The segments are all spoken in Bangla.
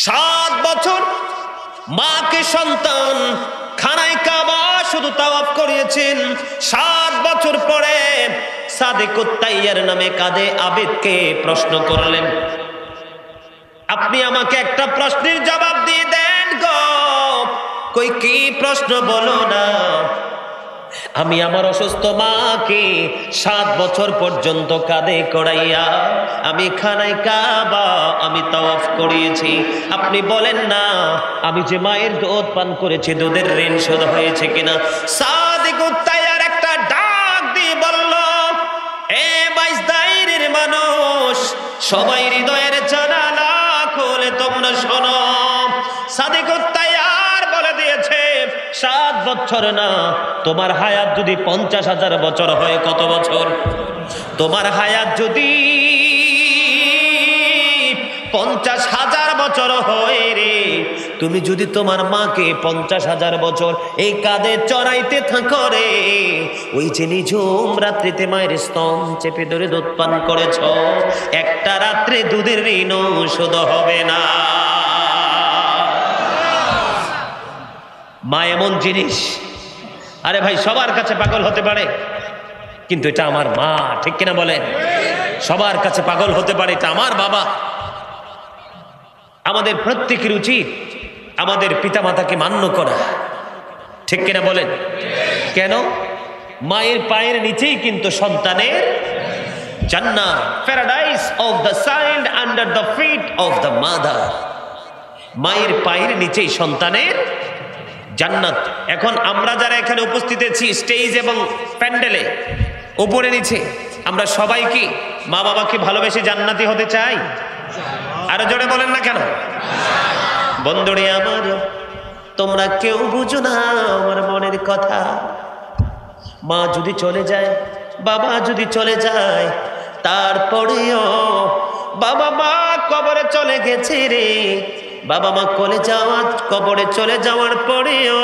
7 বছর মাকে সন্তান খানায় কাবা শুধু তাওয়াফ করিয়েছেন। 7 বছর পরে সাদেকুত তাইয়ার নামে কাদে আবেদকে প্রশ্ন করলেন, আপনি আমাকে একটা প্রশ্নের জবাব দিয়ে দেন গো। কই কি প্রশ্ন বলো না। আমি আমার অসুস্থ মাকে 7 বছর পর্যন্ত কাঁধে করাইয়া আমি খানায় কাবা আমি তাওয়াফ করিয়েছি। আপনি বলেন না আমি যে মায়ের দুধ পান করেছি দুধের ঋণ শোধ হয়েছে কিনা। সাদিকুত তাইয়ার একটা ডাক দিয়ে বলল, এ বাইজদাইরের মানুষ, সবাই হৃদয়ের জানালা খুলে তোমরা শোনো। সাদিকুত তাইয়ার বলে দিয়েছে 7 বছর না, তোমার হায়াত যদি 50,000 বছর হয় কত বছর? তোমার হায়াত যদি 50,000 বছর হয় রে, তুমি যদি তোমার মাকে 50,000 বছর এই কাঁধে চড়াইতে থাকো রে, ওই যে নিঝুম রাত্রিতে মায়ের স্তন চেপে ধরে দুধ পান করেছ, একটা রাত্রে দুধের ঋণ শোধ হবে না। মা এমন জিনিস, আরে ভাই সবার কাছে পাগল হতে পারে, কিন্তু এটা আমার মা, ঠিক কিনা বলেন? সবার কাছে পাগল হতে পারে, এটা আমার বাবা। আমাদের প্রত্যেকের উচিত আমাদের পিতামাতাকে মান্য করা, ঠিক কিনা বলেন? কেন? মায়ের পায়ের নিচেই কিন্তু সন্তানের জান্নাত, paradise of the signed under the feet of the mother. মায়ের পায়ের নিচেই সন্তানের জান্নাত। এখন আমরা যারা এখানে উপস্থিত আছি স্টেজ এবং প্যান্ডেলে উপরে নিচে, আমরা সবাই কি মা বাবাকে ভালোবেসে জান্নাতি হতে চাই? আরো জোরে বলেন না কেন? বন্ধুরে আমার, তোমরা কেউ বুঝো না আমার মনের কথা। মা যদি চলে যায়, বাবা যদি চলে যায়, তারপরেও বাবা মা কবরে চলে গেছে রে, বাবা মা কবরে চলে যাওয়ার পরেও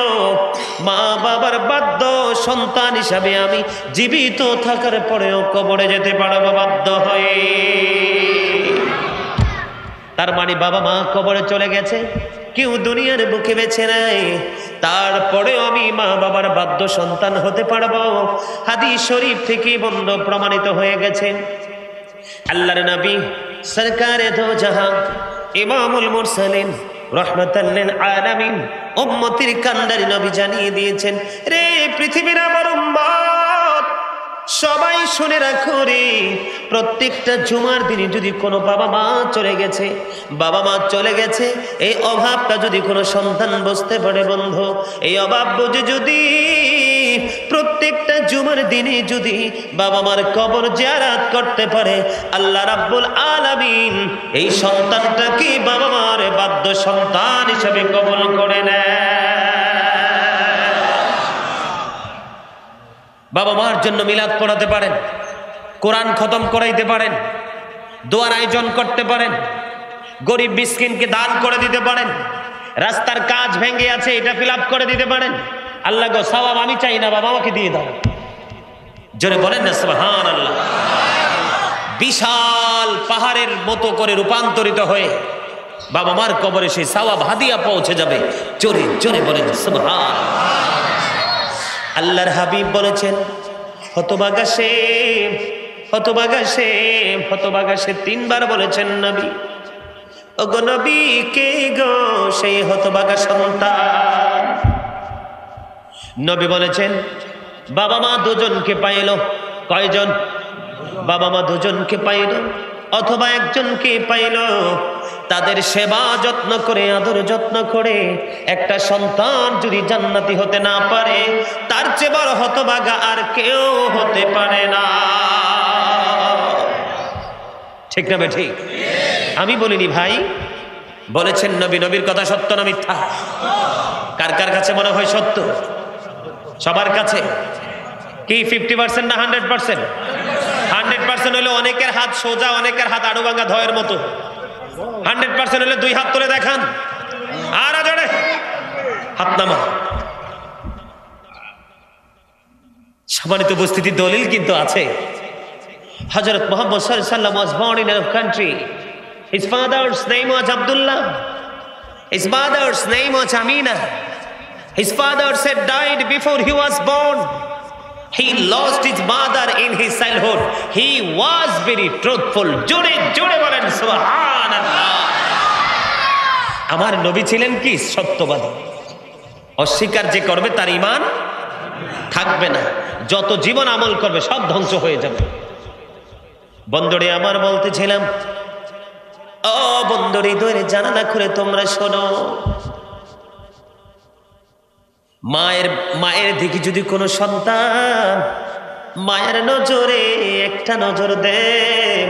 মা বাবার বাধ্য সন্তান হিসাবে আমি জীবিত থাকার পরেও কবরে যেতে পারবো বাধ্য হয়ে। তার মানে বাবা মা কবরে চলে গেছে, কেউ দুনিয়ার বুকে বেঁচে নাই, তারপরেও আমি মা বাবার বাধ্য সন্তান হতে পারবো। হাদিস শরীফ থেকে বন্ধ প্রমাণিত হয়ে গেছে। আল্লাহর নবী সরকারে দো জাহান ইমামুল মুরসালিন রাহমাতাল লিল আলামিন উম্মতির কান্ডারি নবী জানিয়ে দিয়েছেন, রে পৃথিবীর আমার উম্মত, সবাই শুনে রাখো রে, প্রত্যেকটা জুমার দিনে যদি কোনো বাবা মা চলে গেছে, এই অভাবটা যদি কোনো সন্তান বুঝতে পারে বন্ধু, এই অভাব বুঝে যদি প্রত্যেকটা জুমার দিনে যদি বাবা মার কবর জিয়ারত করতে পারে, আল্লাহ রাব্বুল আলামিন এই সন্তানটাকে বাবা মার বাধ্য সন্তান হিসেবে কবুল করে নেয়। বাবা মার জন্য মিলাদ পড়াতে পারেন, কোরআন খতম করাইতে পারেন, দোয়ার আয়োজন করতে পারেন, গরিব মিসকিনকে দান করে দিতে পারেন, রাস্তার কাজ ভেঙে আছে এটা ফিল আপ করে দিতে পারেন। আল্লাহ গো সওয়াব আমি চাই না, বাবা আমাকে দিয়ে দাও। জোরে বলেন না সুবহানাল্লাহ। বিশাল পাহাড়ের মতো করে রূপান্তরিত হয়ে বাবা মার কবরে সেই সওয়াব হাদিয়া পৌঁছে যাবে। জোরে জোরে বলেন সুবহানাল্লাহ। আল্লাহর হাবিব বলেছেন, হতভাগা সে, হতভাগা সে, হতভাগা সে, 3 বার বলেছেন নবী। ওগো নবী, কে গো সেই হতভাগা সন্তান? নবী বলেছেন, বাবা মা দুজনকে পাইল। কয়জন? বাবা মা দুজনকে পাইল অথবা একজনকে পাইল। তাদের সেবা যত্ন করে, আদর যত্ন করে একটা সন্তান যদি জান্নাতি হতে না পারে, তার চেয়ে বড় হতভাগা আর কেউ হতে পারে না। ঠিক না বে ঠিক? আমি বলিনি ভাই, বলেছেন নবী। নবীর কথা সত্য না মিথ্যা? কার কার কাছে মনে হয় সত্য? সবার কাছে কি 50% না 100%? 100% হলে অনেকের হাত সোজা, অনেকের হাত আড়ু ভাঙা ধয়ের মতো। 100% হলে 2 হাত তুলে দেখান, আর জোরে হাত নামা। সম্মানিত উপস্থিতি, দলিল কিন্তু আছে। হযরত মুহাম্মদ সাল্লাল্লাহু আলাইহি ওয়াসাল্লাম was born in a country. His father's name was Abdullah. His mother's name was Amina. His father said died before he was born. He lost his mother in his childhood. He was very truthful. জোরে জোরে বলেন সুবহানাল্লাহ। আমার নবী ছিলেন কি সত্যবাদী। অস্বীকার যে করবে তার ঈমান থাকবে না। যত জীবন আমল করবে সব ধ্বংস হয়ে যাবে। বন্ধুরে আমার বলতেছিলাম, ও বন্ধুরে ধরে জানালা খুলে তোমরা শোনো, মায়ের দিকে যদি কোনো সন্তান মায়ের নজরে একটা নজর দেয়,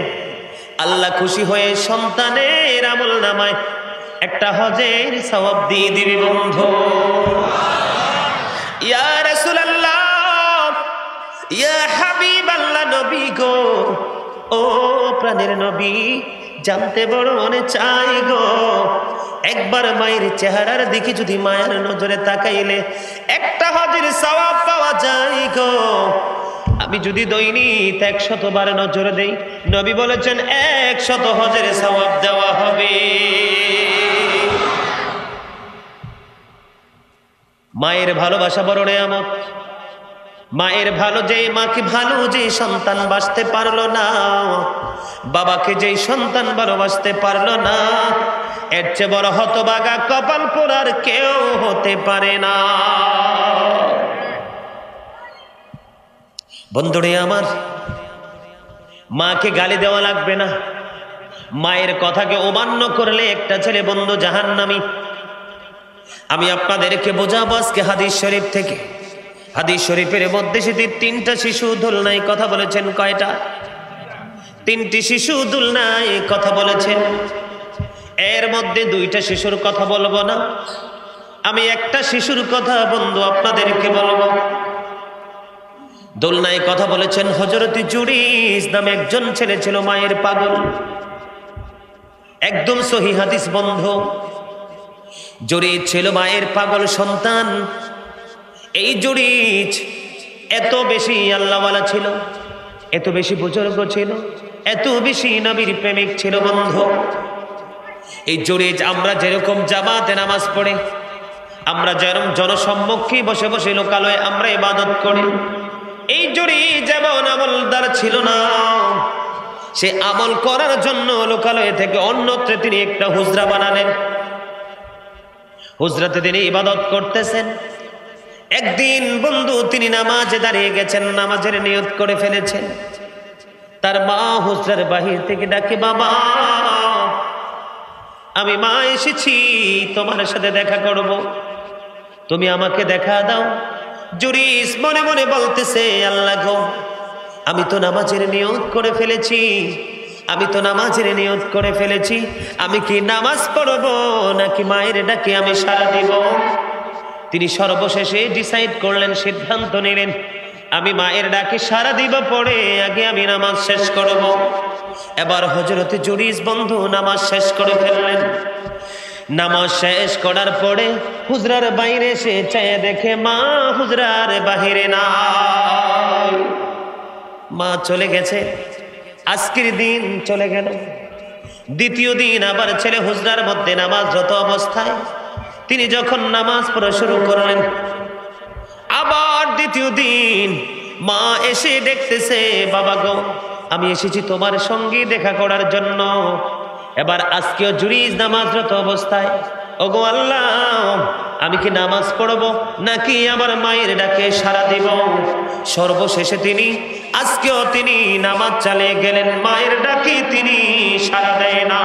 আল্লাহ খুশি হয়ে সন্তানের আমল নামায় একটা হজের সওয়াব দিয়ে দিবে বন্ধু। ইয়া রাসূলুল্লাহ, ইয়া হাবিবাল্লাহ, নবী গো, ও প্রাণের নবী, জানতে বড় মনে চাই গো, একবার মায়ের চেহারার দিকে যদি মায়ের নজরে তাকাইলে একটা হজের সওয়াব পাওয়া যায় গো। আমি যদি দৈনিক 100 বার নজর দেই, নবী বলেছেন 100 হজের সওয়াব দেওয়া হবে। মায়ের ভালোবাসা বড় নিয়ামত। মায়ের ভালো যে মাকে ভালো যে সন্তান বাঁচতে পারলো না, বাবাকে যেই সন্তান ভালোবাসতে পারলো না, এর চেয়ে বড় হতভাগা কপাল পোড়ার কেউ হতে পারে না। বন্ধুরে আমার, মাকে গালি দেওয়া লাগবে না। মায়ের কথাকে অমান্য করলে একটা ছেলে বন্ধু জাহান্নামী। আমি আপনাদেরকে বোঝাবো আজকে হাদিস শরীফ থেকে। হাদিস শরীফের মধ্যে সেটি 3টা শিশু দোলনায় কথা বলেছেন। কয়টা? 3টি শিশু দোলনায় কথা বলেছেন। এর মধ্যে 2টা শিশুর কথা বলবো না, আমি একটা শিশুর কথা বন্ধু আপনাদেরকে বলবো। দোলনায় কথা বলেছেন হযরত জুরিজ নামে একজন ছেলে ছিল মায়ের পাগল। একদম সহিহ হাদিস বন্ধু। জুরিজ ছিল মায়ের পাগল সন্তান। এই জুরিজ এত বেশি আল্লাহওয়ালা ছিল, এত বেশি বুজুর্গ ছিল, এত বেশি নবীর প্রেমিক ছিল বন্ধু। এই জুরিজ আমরা যেরকম জামাতে নামাজ পড়ে, আমরা যেরকম জনসম্মুখে বসে বসে লোকালয়ে আমরা ইবাদত করি, এই জুরিজ যেমন আমলদার ছিল না। সে আমল করার জন্য লোকালয়ে থেকে অন্যত্র তিনি একটা হুজরা বানালেন। হুজরাতে তিনি ইবাদত করতেছেন। একদিন বন্ধু তিনি নামাজে দাঁড়িয়ে গেছেন, নামাজের নিয়ত করে ফেলেছেন। তার মা হুজরার বাহির থেকে ডাকে, বাবা আমি মা এসেছি, তোমার সাথে দেখা করব, তুমি আমাকে দেখা দাও। জুরিজ মনে মনে বলতেছে, আল্লাহ গো, আমি তো নামাজের নিয়ত করে ফেলেছি, আমি তো নামাজের নিয়ত করে ফেলেছি, আমি কি নামাজ পড়ব নাকি মায়ের ডাকে আমি সাড়া দিব? তিনি সর্বশেষে ডিসাইড করলেন, সিদ্ধান্ত নিলেন, আমি মায়ের ডাকে সাড়া দিব, পরে আগে আমি নামাজ শেষ করব। এবার হযরত জুরিজ বন্ধু নামাজ শেষ করে ফেললেন। নামাজ শেষ করার পরে হুজরার বাইরে এসে চেয়ে দেখে মা হুজরার বাহিরে নাই। মা চলে গেছে। আজকের দিন চলে গেল। দ্বিতীয় দিন আবার ছেলে হুজরার মধ্যে নামাজরত অবস্থায় তিনি যখন নামাজ পড়া শুরু করলেন, আবার দ্বিতীয় দিন মা এসে দেখতেছে, বাবা গো, আমি এসেছি তোমার সঙ্গে দেখা করার জন্য। এবার আজকেও জুরিজ নামাজরত অবস্থায়, ওগো আল্লাহ, আমি কি নামাজ পড়ব নাকি আমার মায়ের ডাকে সাড়া দিব? সর্বশেষে আজকেও তিনি নামাজ চালিয়ে গেলেন, মায়ের ডাকে তিনি সাড়া দেয় না।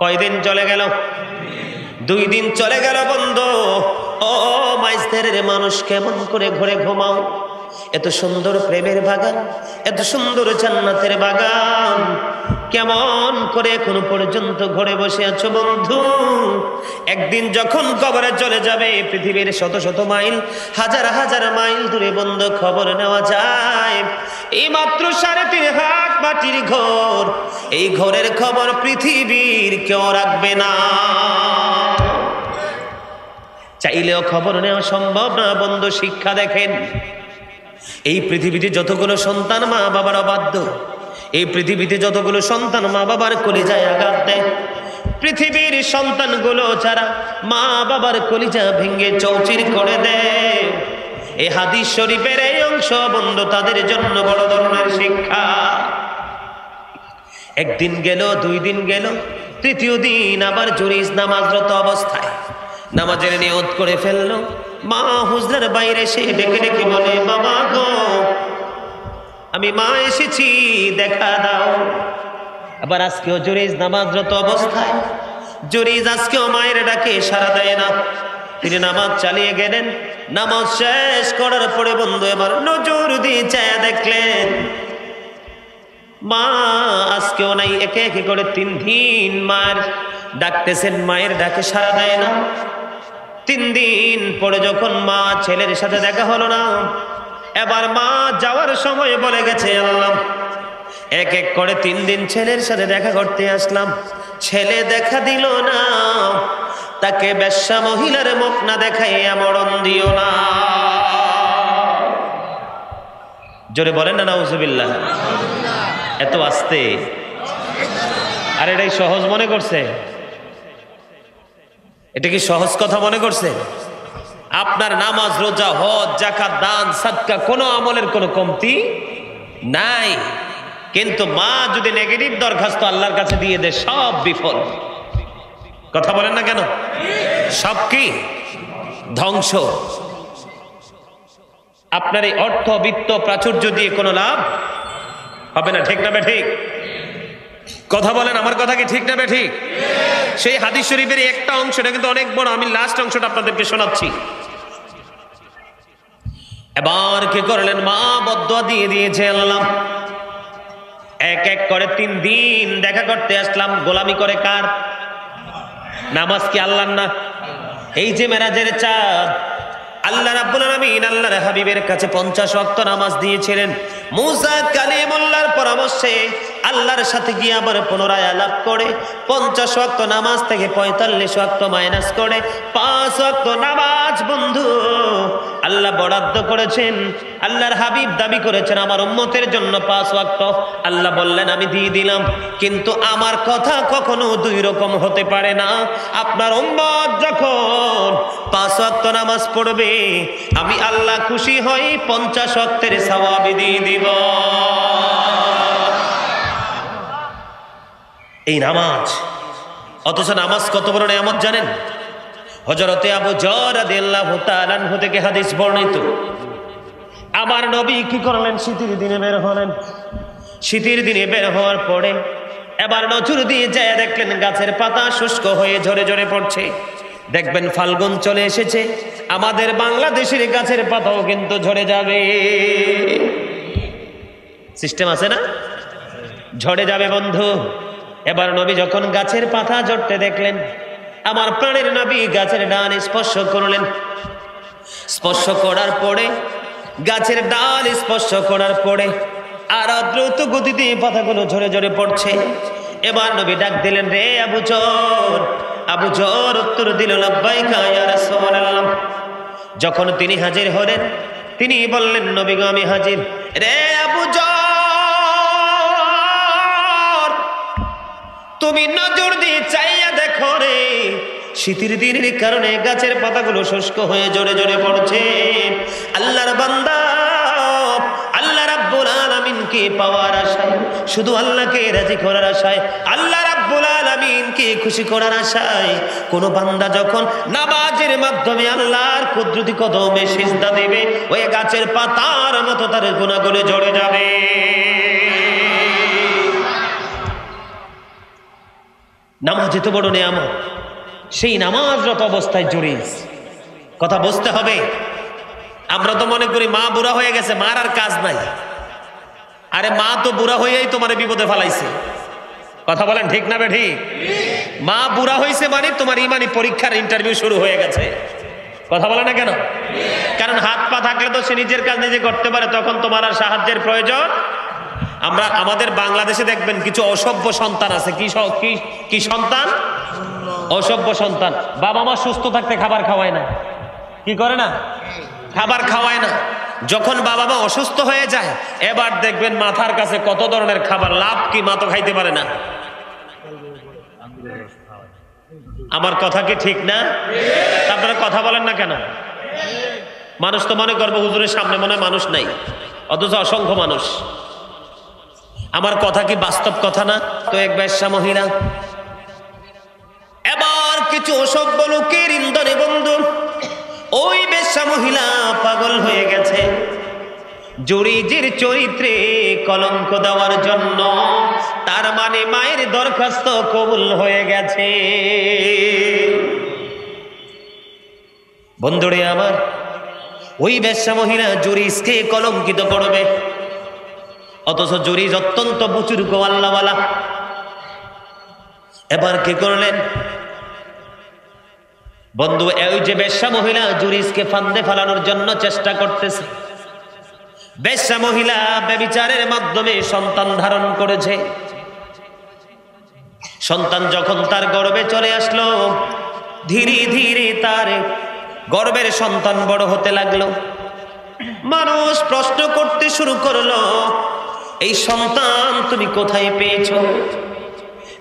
কয়দিন চলে গেল? 2 দিন চলে গেল বন্ধু। ও মাইজদের মানুষ, কেমন করে ঘরে ঘুমাও? এত সুন্দর প্রেমের বাগান, এত সুন্দর জান্নাতের বাগান, কেমন করে এখনো পর্যন্ত ঘরে বসে আছো বন্ধু? একদিন যখন কবরে চলে যাবে, পৃথিবীর শত শত মাইল, হাজার হাজার মাইল দূরে বন্ধু খবর নেওয়া যায়। এই মাত্র 3.5 হাত মাটির ঘর, এই ঘরের খবর পৃথিবীর কেউ রাখবে না। চাইলেও খবর নেওয়া সম্ভব না বন্ধু। শিক্ষা দেখেন, এই পৃথিবীতে যতগুলো সন্তান মা বাবার অবাধ্য, এই পৃথিবীতে যতগুলো সন্তান মা বাবার কলিজায় আঘাত দেয়, পৃথিবীর সন্তানগুলো যারা মা বাবার কলিজা ভেঙে চৌচির করে দেয়, এই হাদিস শরীফের এই অংশ বন্ধু তাদের জন্য বড় ধরনের শিক্ষা। একদিন গেল, 2 দিন গেল, 3য় দিন আবার জুরিজ নামাজরত অবস্থায় নামাজের নিয়ত করে ফেললো। মা হুজরার বাইরে সে ডেকে ডেকে বলে, বাবা গো, আমি মা এসেছি, দেখা দাও। আবার আজকেও জুরিজ নামাজরত অবস্থায়, জুরিজ আজকেও মায়ের ডাকে সাড়া দেয় না। তিনি নামাজ চালিয়ে গেলেন। নামাজ শেষ করার পরে বন্ধু এবার নজর দিয়ে চায়া দেখলেন মা আজকেও নাই। একে একে করে 3 দিন মায়ের ডাকতেছেন, মায়ের ডাকে সাড়া দেয় না। 3 দিন পরে যখন মা ছেলের সাথে দেখা হলো না, এবার মা যাওয়ার সময় বলে গেছে, আল্লাহ, এক এক করে 3 দিন ছেলের সাথে দেখা করতে আসলাম, ছেলে দেখা দিল না, তাকে বেশ্যা মহিলার মুখ না দেখাইয়া মরণ দিও না। জোরে বলেন না নাউজুবিল্লাহ। এত আস্তে, আর এটাই সহজ মনে করছে? এটা কি সহজ কথা মনে করছে? আপনার নামাজ, রোজা, হজ, যাকাত, দান, সাদকা কোনো আমলের কোনো কমতি নাই। কিন্তু মা যদি নেগেটিভ দরখাস্ত আল্লাহর কাছে দিয়ে দেয়, সব বিফল। কথা বলেন না কেন? সব কি ধ্বংস। আপনার এই অর্থ, বিত্ত, প্রাচুর্য দিয়ে কোনো লাভ হবে না। ঠিক না বে ঠিক? কথা বলেন, আমার কথা কি ঠিক না বে ঠিক? সেই হাদিস শরীফের একটা অংশ, এটা কিন্তু অনেক বড়, আমি লাস্ট অংশটা আপনাদেরকে শোনাচ্ছি। এবার কি করলেন? মা বদদুয়া দিয়ে দিয়েছে, আল্লাহ, এক এক করে 3 দিন দেখা করতে আসলাম, গোলামি করে কার? নামাজ কি আল্লাহর না? এই যে মেরাজের চাঁদ, আল্লাহ রাব্বুল আলামিন আল্লাহর হাবিবের কাছে 50 ওয়াক্ত নামাজ দিয়েছিলেন। মুসা কালিমুল্লাহর পরামর্শে আল্লাহর সাথে গিয়ে আবার পুনরায় আলাপ করে 50 ওয়াক্ত নামাজ থেকে 45 ওয়াক্ত মাইনাস করে 5 ওয়াক্ত নামাজ বন্ধু আল্লাহ বরাদ্দ করেছেন। আল্লাহর হাবিব দাবি করেছেন আমার উম্মতের জন্য 5 ওয়াক্ত। আল্লাহ বললেন আমি দিয়ে দিলাম, কিন্তু আমার কথা কখনো 2 রকম হতে পারে না। আপনার উম্মত যখন 5 ওয়াক্ত নামাজ পড়বে, আমি আল্লাহ খুশি হই 50 ওয়াক্তের সওয়াব দিয়ে দিব। এই নামাজ, অথচ নামাজ কত বড় নিয়ামত জানেন? হযরতে আবু যর রাদিয়াল্লাহু তাআলা আনহু থেকে হাদিস বর্ণিত, আমার নবী কি করলেন? শীতের দিনে বের হলেন। শীতের দিনে বের হওয়ার পরে এবার নজর দিয়ে যায় দেখলেন গাছের পাতা শুষ্ক হয়ে ঝরে ঝরে পড়ছে। দেখবেন ফাল্গুন চলে এসেছে, আমাদের বাংলাদেশের গাছের পাতাও কিন্তু ঝরে যাবে। সিস্টেম আছে না? ঝরে যাবে বন্ধু। এবার নবী যখন গাছের পাতা ঝরতে দেখলেন, আমার প্রাণের নবী গাছের ডাল স্পর্শ করলেন। স্পর্শ করার পরে, গাছের ডাল স্পর্শ করার পরে আর দ্রুত গতিতে পাতাগুলো ঝরে ঝরে পড়ছে। এবার নবী ডাক দিলেন, রে আবু যর। আবু যর উত্তর দিল, লাব্বাইকা ইয়া রাসূলুল্লাহ। যখন তিনি হাজির হলেন, তিনি বললেন, নবী গো আমি হাজির। রে আবু যর, তুমি নজর দিয়ে চাইয়া দেখো রে, শীতের দিনের কারণে গাছের পাতাগুলো শুষ্ক হয়ে জোরে জোরে পড়ছে। আল্লাহর বান্দা আল্লাহ রাব্বুল আলামিনকে পাওয়ার আশায়, শুধু আল্লাহকে রাজি করার আশায়, আল্লাহ রাব্বুল আলামিনকে খুশি করার আশায় কোন বান্দা যখন নামাজের মাধ্যমে আল্লাহর কুদরতি কদমে সিজদা দেবে, ওই গাছের পাতার মতো তার গুনাহগুলো ঝরে যাবে। নামাজ এত বড় নিয়ামত, সেই নামাজরত অবস্থায় জুরিজ। কথা বুঝতে হবে। আমরা তো মনে করি মা বুড়া হয়ে গেছে, মার আর কাজ নাই। আরে মা তো বুড়া হয়েই তোমার বিপদে ফেলাইছে। কথা বলেন ঠিক না বে ঠিক? মা বুড়া হয়েছে মানে তোমার ইমানি পরীক্ষার ইন্টারভিউ শুরু হয়ে গেছে। কথা বলে না কেন? কারণ হাত পা থাকলে তো সে নিজের কাজ নিজে করতে পারে, তখন তোমার আর সাহায্যের প্রয়োজন। আমরা আমাদের বাংলাদেশে দেখবেন কিছু অসভ্য সন্তান আছে। কি সন্তান? অসভ্য সন্তান। বাবা মা সুস্থ থাকতে খাবার খাওয়ায় না। কি করে না? খাবার খাওয়ায় না। যখন বাবা মা অসুস্থ হয়ে যায়, এবার দেখবেন মাথার কাছে কত ধরনের খাবার। লাভ কি? মা তো খাইতে পারে না। আমার কথা কি ঠিক না? আপনারা কথা বলেন না কেন? মানুষ তো মনে করবো হুজুরের সামনে মনে হয় মানুষ নাই, অথচ অসংখ্য মানুষ। আমার কথা কি বাস্তব কথা না? তো এক বেশ্যা মহিলা, এবার কিছু অসভ্য লোকের ইন্ধনে বন্ধু ওই বেশ্যা মহিলা পাগল হয়ে গেছে জুরিজের চরিত্রে কলঙ্ক দেওয়ার জন্য। তার মানে মায়ের দরখাস্ত কবুল হয়ে গেছে। বন্ধুরে আমার, ওই বেশ্যা মহিলা জুরিজকে কলঙ্কিত করবে, অথচ জুরিজ অত্যন্ত বুজুর্গ আল্লাহওয়ালা। এবার কি করলেন বন্ধু? ওই যে বেশ্যা মহিলা জুরিজকে ফান্দে ফেলানোর জন্য চেষ্টা করতেছে। বেশ্যা মহিলা ব্যভিচারের মাধ্যমে সন্তান ধারণ করেছে। সন্তান যখন তার গর্ভে চলে আসলো, ধীরে ধীরে তার গর্ভের সন্তান বড় হতে লাগলো। মানুষ প্রশ্ন করতে শুরু করলো, এই সন্তান তুমি কোথায় পেয়েছো?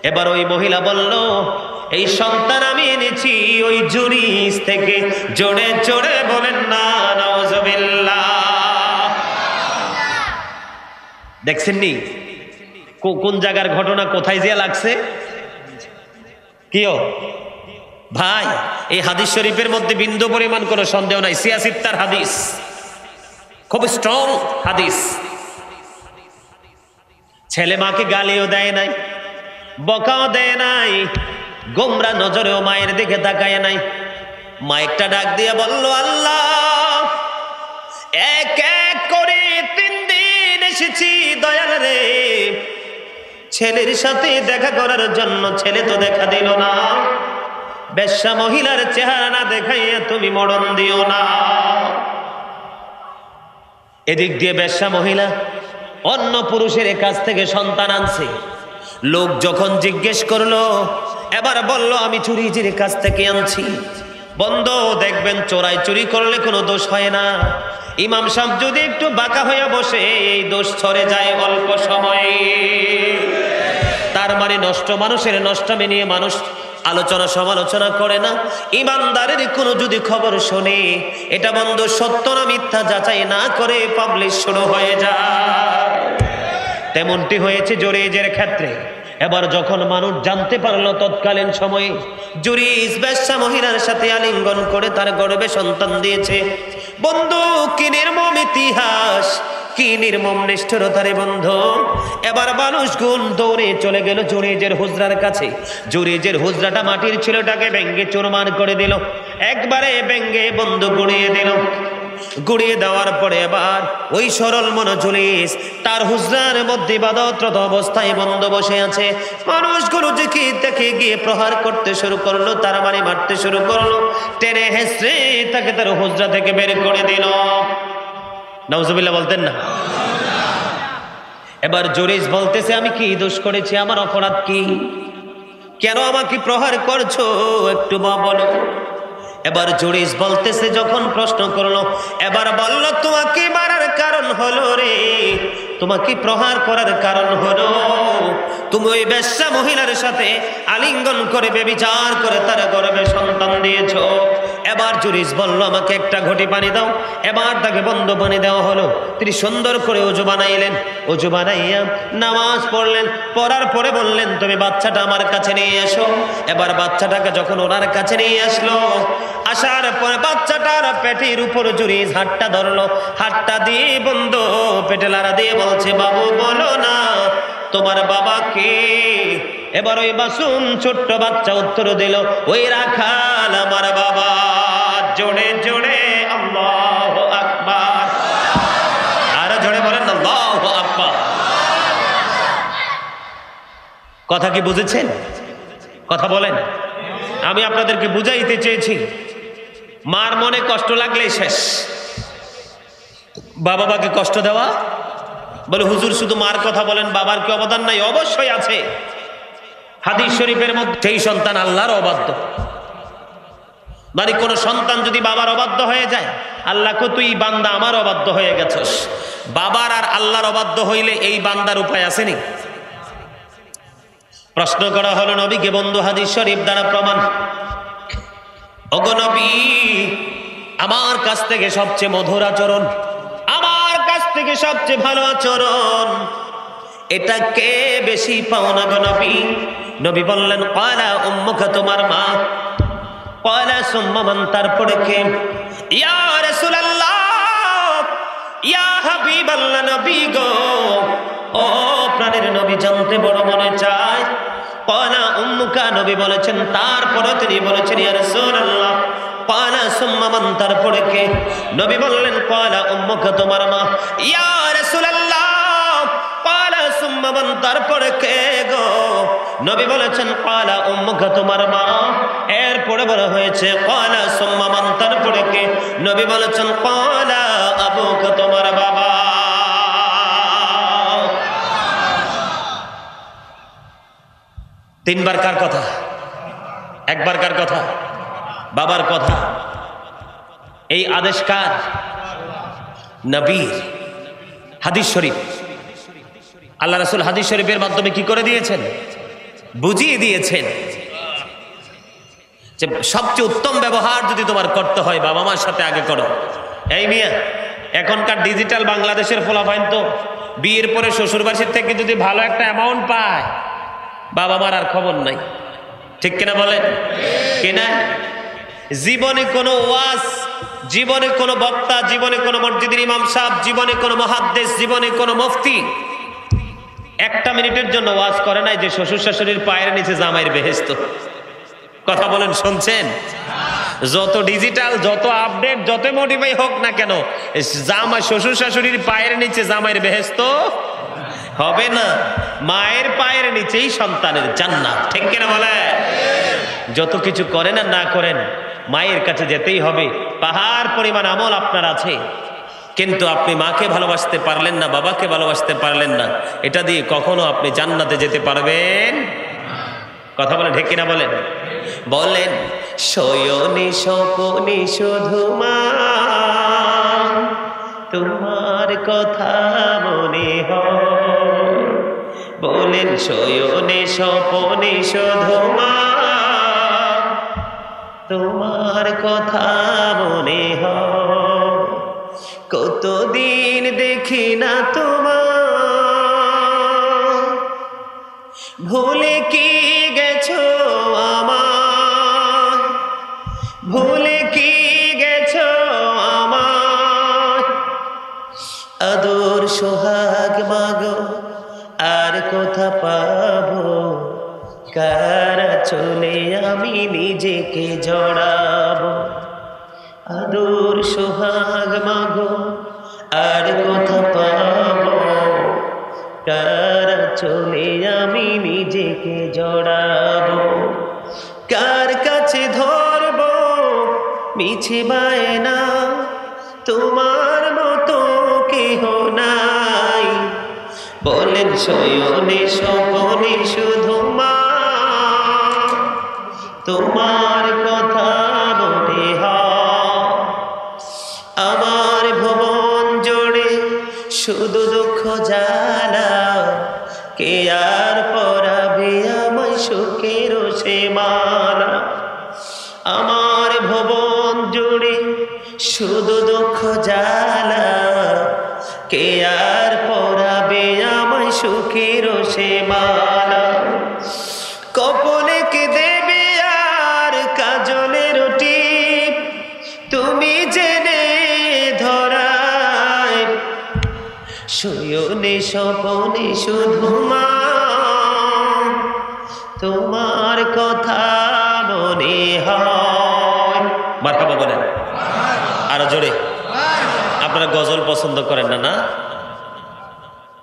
এবার ওই মহিলা বলল, এই সন্তান আমি এনেছি ওই জুরিজ থেকে। জোরে জোরে বলেন না নাউজুবিল্লাহ। দেখছেন নি কোন জায়গার ঘটনা কোথায় যে লাগছে? কিও ভাই, এই হাদিস শরীফের মধ্যে বিন্দু পরিমাণ কোনো সন্দেহ নাই, সিয়াসিত্তার হাদিস, খুব স্ট্রং হাদিস। ছেলে মাকে গালিও দেয় নাই, বকাও দেয় নাই, গোমরা নজরেও মায়ের দিকে তাকায় নাই। মা একটা ডাক দিয়ে বলল, আল্লাহ, এক এক করে 3 দিন এসেছি দয়াল রে ছেলের সাথে দেখা করার জন্য, ছেলে তো দেখা দিল না। বেশ্যা মহিলার চেহারা না দেখাইয়া তুমি মরণ দিও না। এদিক দিয়ে বেশ্যা মহিলা অন্য পুরুষের কাছ থেকে সন্তান আনছে। লোক যখন জিজ্ঞেস করলো, এবার বলল আমি চুরিজির কাছ থেকে আনছি। বন্ধ দেখবেন, চোরাই চুরি করলে কোনো দোষ হয় না। ইমাম সাহেব যদি একটু বাঁকা হয়ে বসে, এই দোষ ছড়ে যায় অল্প সময়ে। তার মানে নষ্ট মানুষের নষ্টমে নিয়ে মানুষ আলোচনা সমালোচনা করে না। ইমানদারের কোনো যদি খবর শোনে, এটা বন্ধু সত্য না মিথ্যা যাচাই না করে পাবলিশ শুরু হয়ে যায়। তেমনটি হয়েছে জুরিজের ক্ষেত্রে। এবার যখন মানুষ জানতে পারলো তৎকালীন সময়ে জুরিজ বেশ্যা মহিলার সাথে আলিঙ্গন করে তার গর্ভে সন্তান দিয়েছে, বন্ধু কি নির্মম ইতিহাস, কি নির্মম নিষ্ঠুরতারে বন্ধু। এবার মানুষগুণ দৌড়ে চলে গেল জুরিজের হুজরার কাছে। জুরিজের হুজরাটা মাটির ছিল, ওটাকে ভেঙ্গে চুরমার করে দিল, একবারে ভেঙ্গে বন্ধু গুড়িয়ে দিল। গুড়িয়ে দেওয়ার পরে এবার ওই সরল মন জুরিজ তার হুজরার মধ্যে ইবাদতরত অবস্থায় বন্ধ বসে আছে। মানুষগুলো দেখে গিয়ে প্রহার করতে শুরু করলো, তার মানে মারতে শুরু করলো, টেনে হেসড়ে তাকে তার হুজরা থেকে বের করে দিল। নাউজুবিল্লাহ বলতেন না? এবার জুরিজ বলতেছে, আমি কি দোষ করেছি? আমার অপরাধ কি? কেন আমাকে প্রহার করছো? একটু বলো। এবার জুরিজ বলতেছে, যখন প্রশ্ন করলো, এবার বলল, তোমাকে মারার কারণ হলো রে, তোমাকে প্রহার করার কারণ হলো তুমি ওই বেশ্যা মহিলার সাথে আলিঙ্গন করে ব্যভিচার করে তার গর্ভে সন্তান দিয়েছো। এবার জুরিজ বলল, আমাকে একটা ঘটি পানি দাও। এবার তাকে বন্ধ পানি দেওয়া হলো। তিনি সুন্দর করে ওযু বানাইলেন, ওযু বানাইয়া নামাজ পড়লেন। পড়ার পরে বললেন, তুমি বাচ্চাটা আমার কাছে নিয়ে এসো। এবার বাচ্চাটাকে যখন ওনার কাছে নিয়ে আসলো, আসার পরে বাচ্চাটার পেটের উপর জুরিজ হাতটা ধরলো, হাতটা দিয়ে বন্ধ পেটে লাড়া দিয়ে বলছে, বাবু বলো না তোমার বাবা কে? এবার ওই মাসুম ছোট্ট বাচ্চা উত্তর দিল, ওই রাখাল আমার বাবা। জোরে জোরে আল্লাহু আকবার, আর জোরে বলেন আল্লাহু আকবার। কথা কি বুঝেছেন? কথা বলেন। আমি আপনাদেরকে বুঝাইতে চেয়েছি, মার মনে কষ্ট লাগলে শেষ। বাবাকে কষ্ট দেওয়া, বলে হুজুর শুধু মার কথা বলেন, বাবার কি অবদান নাই? অবশ্যই আছে। হাদিস শরীফের মধ্যে সেই সন্তান আল্লাহর অবাধ্য। মানে কোন সন্তান যদি বাবার অবাধ্য হয়ে যায়, আল্লাহকে তুই বান্দা আমার অবাধ্য হয়ে গেছস। বাবার আর আল্লাহর অবাধ্য হইলে এই বান্দার উপায় আসেনি। প্রশ্ন করা হলো নবীকে, বন্ধু হাদিস শরীফ দ্বারা প্রমাণ। ওগো নবী, আমার কাছ থেকে সবচেয়ে মধুর আচরণ, আমার কাছ থেকে সবচেয়ে ভালো আচরণ, এটা কে বেশি পাও না গো নবী? নবী বললেন, ক্বালা উম্মুকা, তোমার মা। ক্বালা সুম্মা মান, তারপরে কে? ইয়া রাসূলুল্লাহ, ইয়া হাবিবাল্লাহ, নবী গো, ও প্রাণের নবী, জানতে বড় মনে চায়। ক্বালা উম্মুকা, নবী বলেছেন, তারপরে তিনি বলেছেন, ইয়া রাসূলুল্লাহ। ক্বালা সুম্মা মান, তারপরে কে? নবী বললেন, ক্বালা উম্মুকা, তোমার মা। ইয়া রাসূলুল্লাহ, ক্বালা সুম্মা মান, তারপরে কে গো? নবী বলেছেন, ক্বালা উম্মুকা, তোমার মা। এরপরে বলা হয়েছে, ক্বালা সুম্মা মান, তারপরে কে? নবী বলেছেন, ক্বালা আবুকা, তোমার বাবা। তিনবার কার কথা? একবার কার কথা? বাবার কথা। এই আদেশ কার? নবীর। হাদিস শরীফ, আল্লাহ রাসূল হাদিস শরীফের মাধ্যমে কি করে দিয়েছেন? বুঝিয়ে দিয়েছেন যে সবচেয়ে উত্তম ব্যবহার যদি তোমার করতে হয়, বাবা মার সাথে আগে করো। এই মিয়া, এখনকার ডিজিটাল বাংলাদেশের ফলাফল তো বিয়ের পরে শ্বশুরবাড়ির থেকে যদি ভালো একটা অ্যামাউন্ট পায়, বাবা মার আর খবর নাই। ঠিক কিনা বলেন? কিনা? জীবনে কোনো ওয়াজ, জীবনে কোনো বক্তা, জীবনে কোনো মসজিদের ইমাম সাহেব, জীবনে কোনো মুহাদ্দিস, জীবনে কোনো মুফতি একটা মিনিটের জন্য ওয়াজ করে নাই যে শ্বশুর শাশুড়ির পায়ের নিচে জামাইয়ের বেহেশত। কথা বলেন, শুনছেন? যত ডিজিটাল, যত আপডেট, যত মডিফাই হোক না কেন, জামাই, শ্বশুর শাশুড়ির পায়ের নিচে জামাইয়ের বেহেশত হবে না। মায়ের পায়ের নিচেই সন্তানের জান্নাত। ঠিক কিনা বলে? যত কিছু করেন আর না করেন, মায়ের কাছে যেতেই হবে। পাহাড় পরিমাণ আমল আপনার আছে, কিন্তু আপনি মাকে ভালোবাসতে পারলেন না, বাবাকে ভালোবাসতে পারলেন না, এটা দিয়ে কখনো আপনি জান্নাতে যেতে পারবেন? কথা বলেন, ঠিক কিনা বলেন? বলেন, শয়নে স্বপনে শুধু মা, তোমার কথা মনে হয়। বলেন, শয়নে স্বপনে শুধু মা, তোমার কথা মনে হয়। কতদিন দেখি না তোমার, ভুলে কি গেছো আমার, ভুলে কি গেছো আমার। আদর সোহাগ মাগো, আর কোথা পাবো, কারা চলে আমি নিজেকে জড়াবো। আদর সোহাগ মাগো, আর কোথা পাবো, কারা চলে আমি নিজেকে জড়াবো। কার কাছে ধরবো মিছে বায়না, তোমার মতো কেহ নাই। বলেন, শয়নে স্বপনে শুধু মা, তোমার কথা মনে হয়। আমার ভুবন জোড়ে শুধু দুঃখ জ্বালা, কে আর পরাবে আমায় সুখের সে মালা। আমার ভুবন জুড়ে শুধু দুঃখ জ্বালা, কে আর পরাবে আমায় সুখের সে মালা। কপলে কে দেবে আর কাজলের টিপ, তুমি জেনে ধরায়। শয়নে স্বপনে শুধু মা, তোমার কথা মনে হয়। মারহাবা বলেন আরো জোরে। আপনারা গজল পছন্দ করেন না? না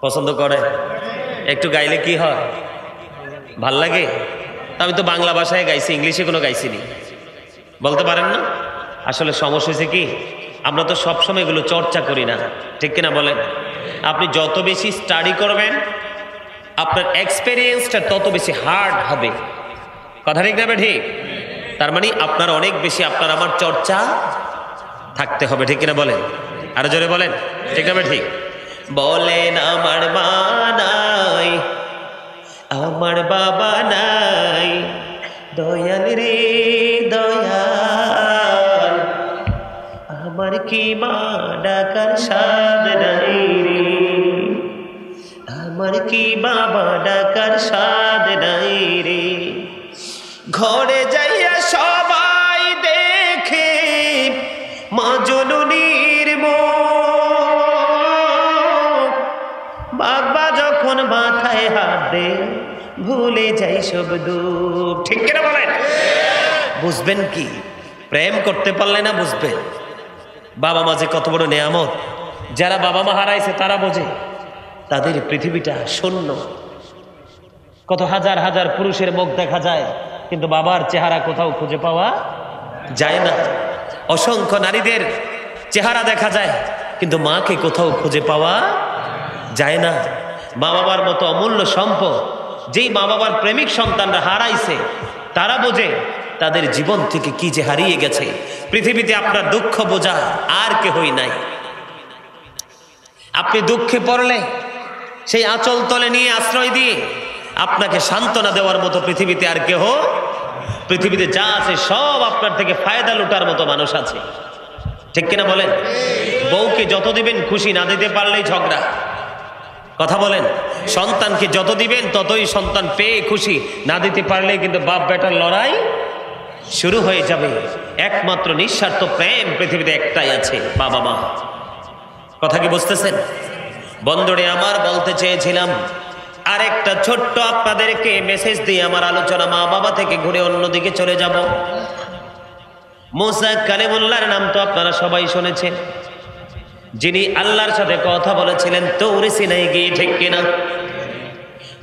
পছন্দ করে? একটু গাইলে কি হয়? ভাল লাগে? আমি তো বাংলা ভাষায় গাইছি, ইংলিশে কোনো গাইছিনি। বলতে পারেন না? আসলে সমস্যা হয়েছে কি, আমরা তো সবসময় এগুলো চর্চা করি না। ঠিক কিনা বলেন? আপনি যত বেশি স্টাডি করবেন, আপনার এক্সপেরিয়েন্সটা তত বেশি হার্ড হবে। কথা ঠিক না? ঠিক। তার মানে আপনার অনেক বেশি, আপনার আমার চর্চা থাকতে হবে। ঠিক কিনা বলেন? আরো জোরে বলেন, ঠিক না? ঠিক। বলেন, আমার মা নাই, আমার বাবা নাই, দয়াল রে দয়াল, আমার কি মা ডাকার সাদ নাই রে, আমার কি বাবা ডাকার সাদ নাই রে। ঘরে যাইয়া সবাই দেখে মা জননীর মুখ, বাবা যখন মাথায় হাত দে ভুলে যাই সব দুঃখ। ঠিক কিনা বলেন? বুঝবেন কি? প্রেম করতে পারলে না বুঝবেন বাবা মা যে কত বড় নেয়ামত। যারা বাবা মা হারাইছে তারা বোঝে তাদের পৃথিবীটা শূন্য। কত হাজার হাজার পুরুষের মুখ দেখা যায়, কিন্তু বাবার চেহারা কোথাও খুঁজে পাওয়া যায় না। অসংখ্য নারীদের চেহারা দেখা যায়, কিন্তু মাকে কোথাও খুঁজে পাওয়া যায় না। মা বাবার মতো অমূল্য সম্পদ যেই মা বাবার প্রেমিক সন্তানরা হারাইছে, তারা বোঝে তাদের জীবন থেকে কি যে হারিয়ে গেছে। পৃথিবীতে আপনার দুঃখ বোঝা আর কেহই নাই। আপনি দুঃখে পড়লে সেই আঁচল তলে নিয়ে আশ্রয় দিয়ে আপনাকে সান্ত্বনা দেওয়ার মতো পৃথিবীতে আর কেহ, পৃথিবীতে যা আছে সব আপনার থেকে ফায়দা লুটার মতো মানুষ আছে। ঠিক কিনা বলেন? বউকে যত দিবেন খুশি, না দিতে পারলেই ঝগড়া। কথা বলেন? সন্তানকে যত দিবেন ততই সন্তান পেয়ে খুশি, না দিতে পারলেই কিন্তু বাপ বেটার লড়াই শুরু হয়ে যাবে। একমাত্র নিঃস্বার্থ প্রেম পৃথিবীতে একটাই আছে, বাবা মা। কথা কি বুঝতেছেন? বন্ধুরে আমার, বলতে চেয়েছিলাম আরেকটা ছোট্ট আপনাদেরকে মেসেজ দিয়ে আমার আলোচনা মা বাবা থেকে ঘুরে অন্যদিকে চলে যাব। মুসা কালিমুল্লাহর নাম তো আপনারা সবাই শুনেছেন, যিনি আল্লাহর সাথে কথা বলেছিলেন তৌরে সিনাই গিয়ে। ঠিক কিনা?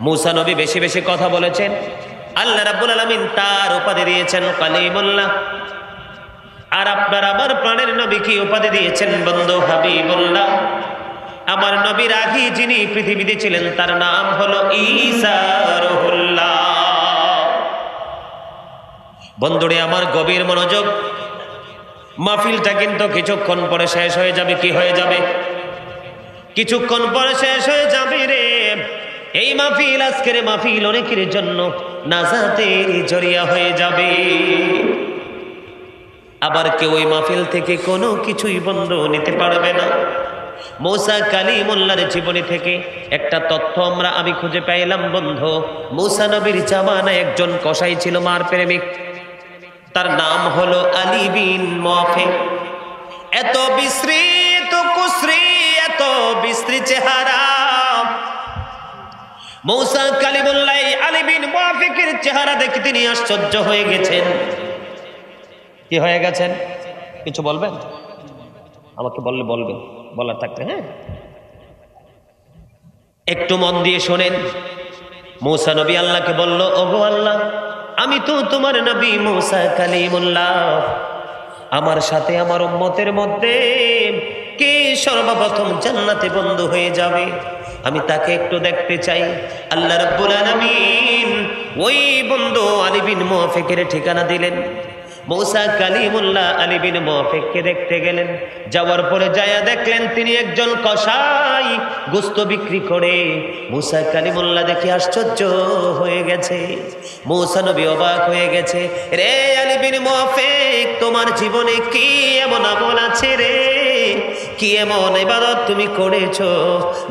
মুসা নবী বেশি বেশি কথা বলেছেন, আল্লাহ রাব্বুল আলামিন তার উপাধি দিয়েছেন কালিমুল্লাহ। আর আপনার আমার প্রাণের নবী কি উপাধি দিয়েছেন? বন্ধু হাবিবুল্লাহ। আমার নবীর আগে যিনি পৃথিবীতে ছিলেন তার নাম হলো ঈসা রুহুল্লাহ। বন্ধুরে আমার, গভীর মনোযোগ। মাহফিলটা কিন্তু কিছুক্ষণ পরে শেষ হয়ে যাবে। কি হয়ে যাবে? কিছুক্ষণ পরে শেষ হয়ে যাবে রে। এই মাহফিল, আজকের মাহফিল অনেকের জন্য নাজাতের জরিয়া হয়ে যাবে। আবার কেউ ওই মাহফিল থেকে কোনো কিছুই বন্ধ নিতে পারবে না। মুসা কালিমুল্লাহর জীবনী থেকে একটা তথ্য আমি খুঁজে পাইলাম বন্ধু। মুসা নবীর জামানায় একজন কসাই ছিল, মার প্রেমিক। তার নাম হলো আলী বিন মুআফিক। এত বিশ্রী, এত কুশ্রী, এত বিশ্রী চেহারা। মুসা কালিমুল্লাহ আলী বিন মুআফিকের চেহারা দেখে তিনি আশ্চর্য হয়ে গেছেন। কি হয়ে গেছেন? কিছু বলবেন? আমাকে বললে বলবেন, বলার থাকতে। হ্যাঁ, একটু মন দিয়ে শোনেন। মুসা নবী আল্লাহকে বলল, ওগো আল্লাহ, আমি তো তোমার নবী মুসা কালিমুল্লাহ। আমার সাথে আমার উম্মতের মধ্যে কে সর্বপ্রথম জান্নাতে বন্ধু হয়ে যাবে, আমি তাকে একটু দেখতে চাই। আল্লাহ রাব্বুল আলামিন ওই বন্ধু আলী বিন মুআফিকের ঠিকানা দিলেন। মুসা কালিমুল্লাহ আলী বিন মুআফিককে দেখতে গেলেন। যাওয়ার পরে যায়া দেখলেন তিনি একজন কসাই, গোশত বিক্রি করে। মুসা কালিমুল্লাহ দেখে আশ্চর্য হয়ে গেছে। মুসা নবী অবাক হয়ে গেছে। রে আলী বিন মুআফিক, তোমার জীবনে কি এমন আমল আছে রে? কি এমন ইবাদত তুমি করেছো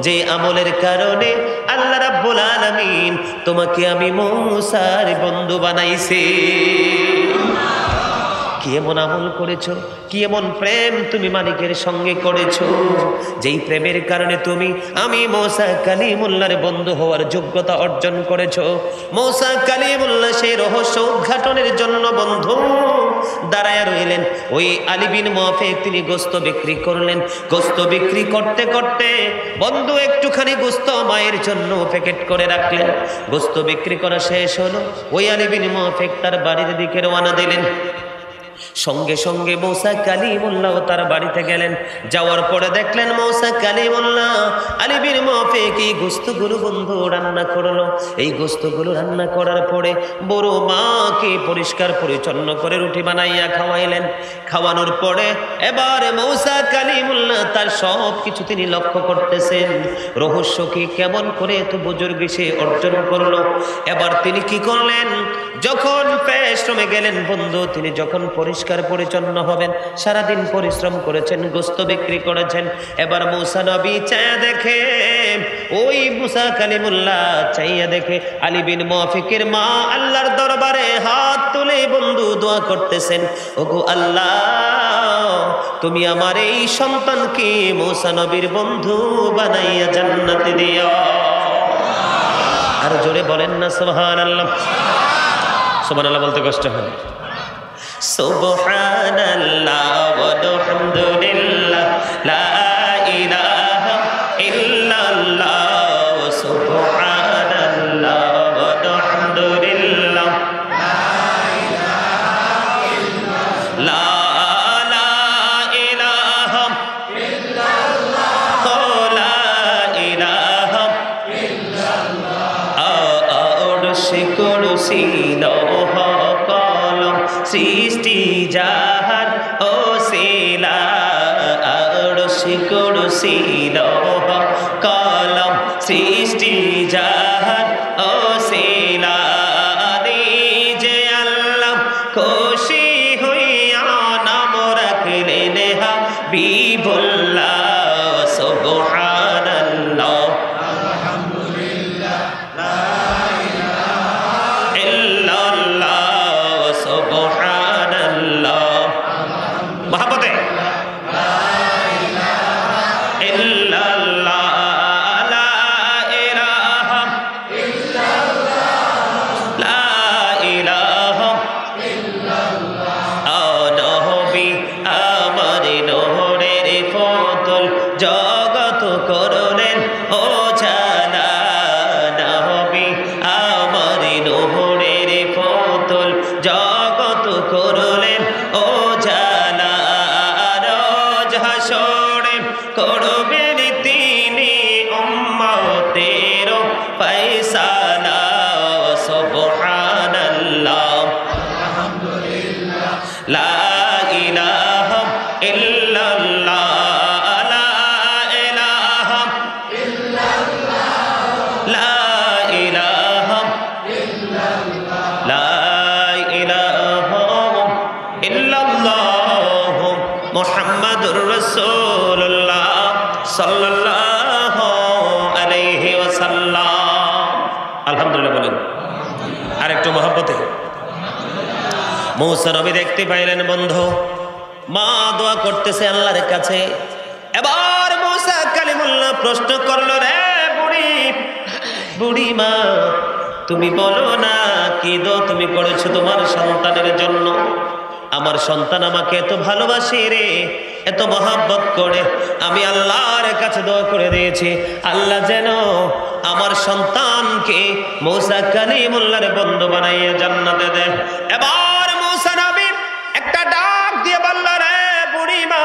যে আমলের কারণে আল্লাহ রাব্বুল আলামিন তোমাকে আমি মুসার বন্ধু বানাইছি? কি এমন আমল করেছো? কি এমন প্রেম তুমি মালিকের সঙ্গে করেছো যেই প্রেমের কারণে তুমি আমি মুসা কালিমুল্লাহর বন্ধু হওয়ার যোগ্যতা অর্জন করেছো? মুসা কালিমুল্লাহ সেই রহস্য উদ্ঘাটনের জন্য বন্ধু দাঁড়ায় রইলেন। ওই আলী বিন মুআফিক তিনি গোশত বিক্রি করলেন। গোশত বিক্রি করতে করতে বন্ধু একটুখানি গোশত মায়ের জন্য প্যাকেট করে রাখলেন। গোশত বিক্রি করা শেষ হলো। ওই আলী বিন মুআফিক তার বাড়ির দিকে রওনা দিলেন। সঙ্গে সঙ্গে মূসা কালিমুল্লাহ তার বাড়িতে গেলেন। যাওয়ার পরে দেখলেন মূসা কালিমুল্লাহ আলী বিন মুআফিক এই গোস্তগুলো বন্ধু রান্না করলো। এই গোস্তগুলো রান্না করার পরে বড় মাকে পরিষ্কার পরিচ্ছন্ন করে রুটি বানাইয়া খাওয়াইলেন। খাওয়ানোর পরে এবার মূসা কালিমুল্লাহ তার সব কিছু তিনি লক্ষ্য করতেছেন, রহস্য কি, কেমন করে এত বুজুর্গ সে অর্জন করলো। এবার তিনি কি করলেন, যখন পেশরমে গেলেন বন্ধু, তিনি যখন পরিষ্কার পরিচ্ছন্ন হবেন, সারাদিন পরিশ্রম করেছেন, গোস্ত বিক্রি করেছেন। এবার মূসা নবী চাইয়া দেখে, ওই মূসা কালিমুল্লাহ চাইয়া দেখে আলী বিন মুআফিকের মা আল্লাহর দরবারে হাত তুলে বন্ধু দোয়া করতেছেন, ওগো আল্লাহ তুমি আমার এই সন্তানকে মূসা নবীর বন্ধু বানাইয়া জান্নাতে দিও। আর জোরে বলেন না সুবহানাল্লাহ। সুবহানাল্লাহ বলতে কষ্ট হয়। সুবহানাল্লাহ ওয়ালহামদুলিল্লাহ লা ইলাহা ইল্লাল্লাহ সুবহানাল্লাহ ওয়ালহামদুলিল্লাহ লা ইলাহা ইল্লাল্লাহ লা ইলাহা কুরসি লৌহ কলম সৃষ্টি জাহান ও শিলা, আরশি কুরসি লৌহ কলম সৃষ্টি জাহান ও শিলা, যে আল্লাহ খুশি হইয়া নাম রাখলেন হাবিবুল্লাহ সুবহানাল্লাহ জগত করলেন ও জালা, নবী আমার নোহরের পুতুল জগত করলেন ও জালা, রোজ হাসরে করবেন তিনি উম্মতের ফয়সালা সুবহানাল্লাহ আলহামদুলিল্লাহ লা ইলাহা ইল্লাল্লাহ মুহাম্মাদুর রাসূলুল্লাহ সাল্লাল্লাহু আলাইহি ওয়াসাল্লাম। আলহামদুলিল্লাহ বলেন আর একটু মহব্বতে। মূসা নবী দেখতে পাইলেন বন্ধু মা দোয়া করতেছে আল্লাহর কাছে। এবার মূসা কালিমুল্লাহ প্রশ্ন করলো, রে বুড়ি মা তুমি বলো না কি দোয়া তুমি করেছো তোমার সন্তানের জন্য? আমার সন্তান আমাকে এত ভালোবাসে রে, এত মহব্বত করে, আমি আল্লাহর কাছে দোয়া করে দিয়েছি আল্লাহ যেন আমার সন্তানকে মূসা কালিমুল্লাহর বন্ধু বানাইয়া জান্নাতে দেয়। এবার মূসা নবী একটা ডাক দিয়ে বলল, রে বুড়ি মা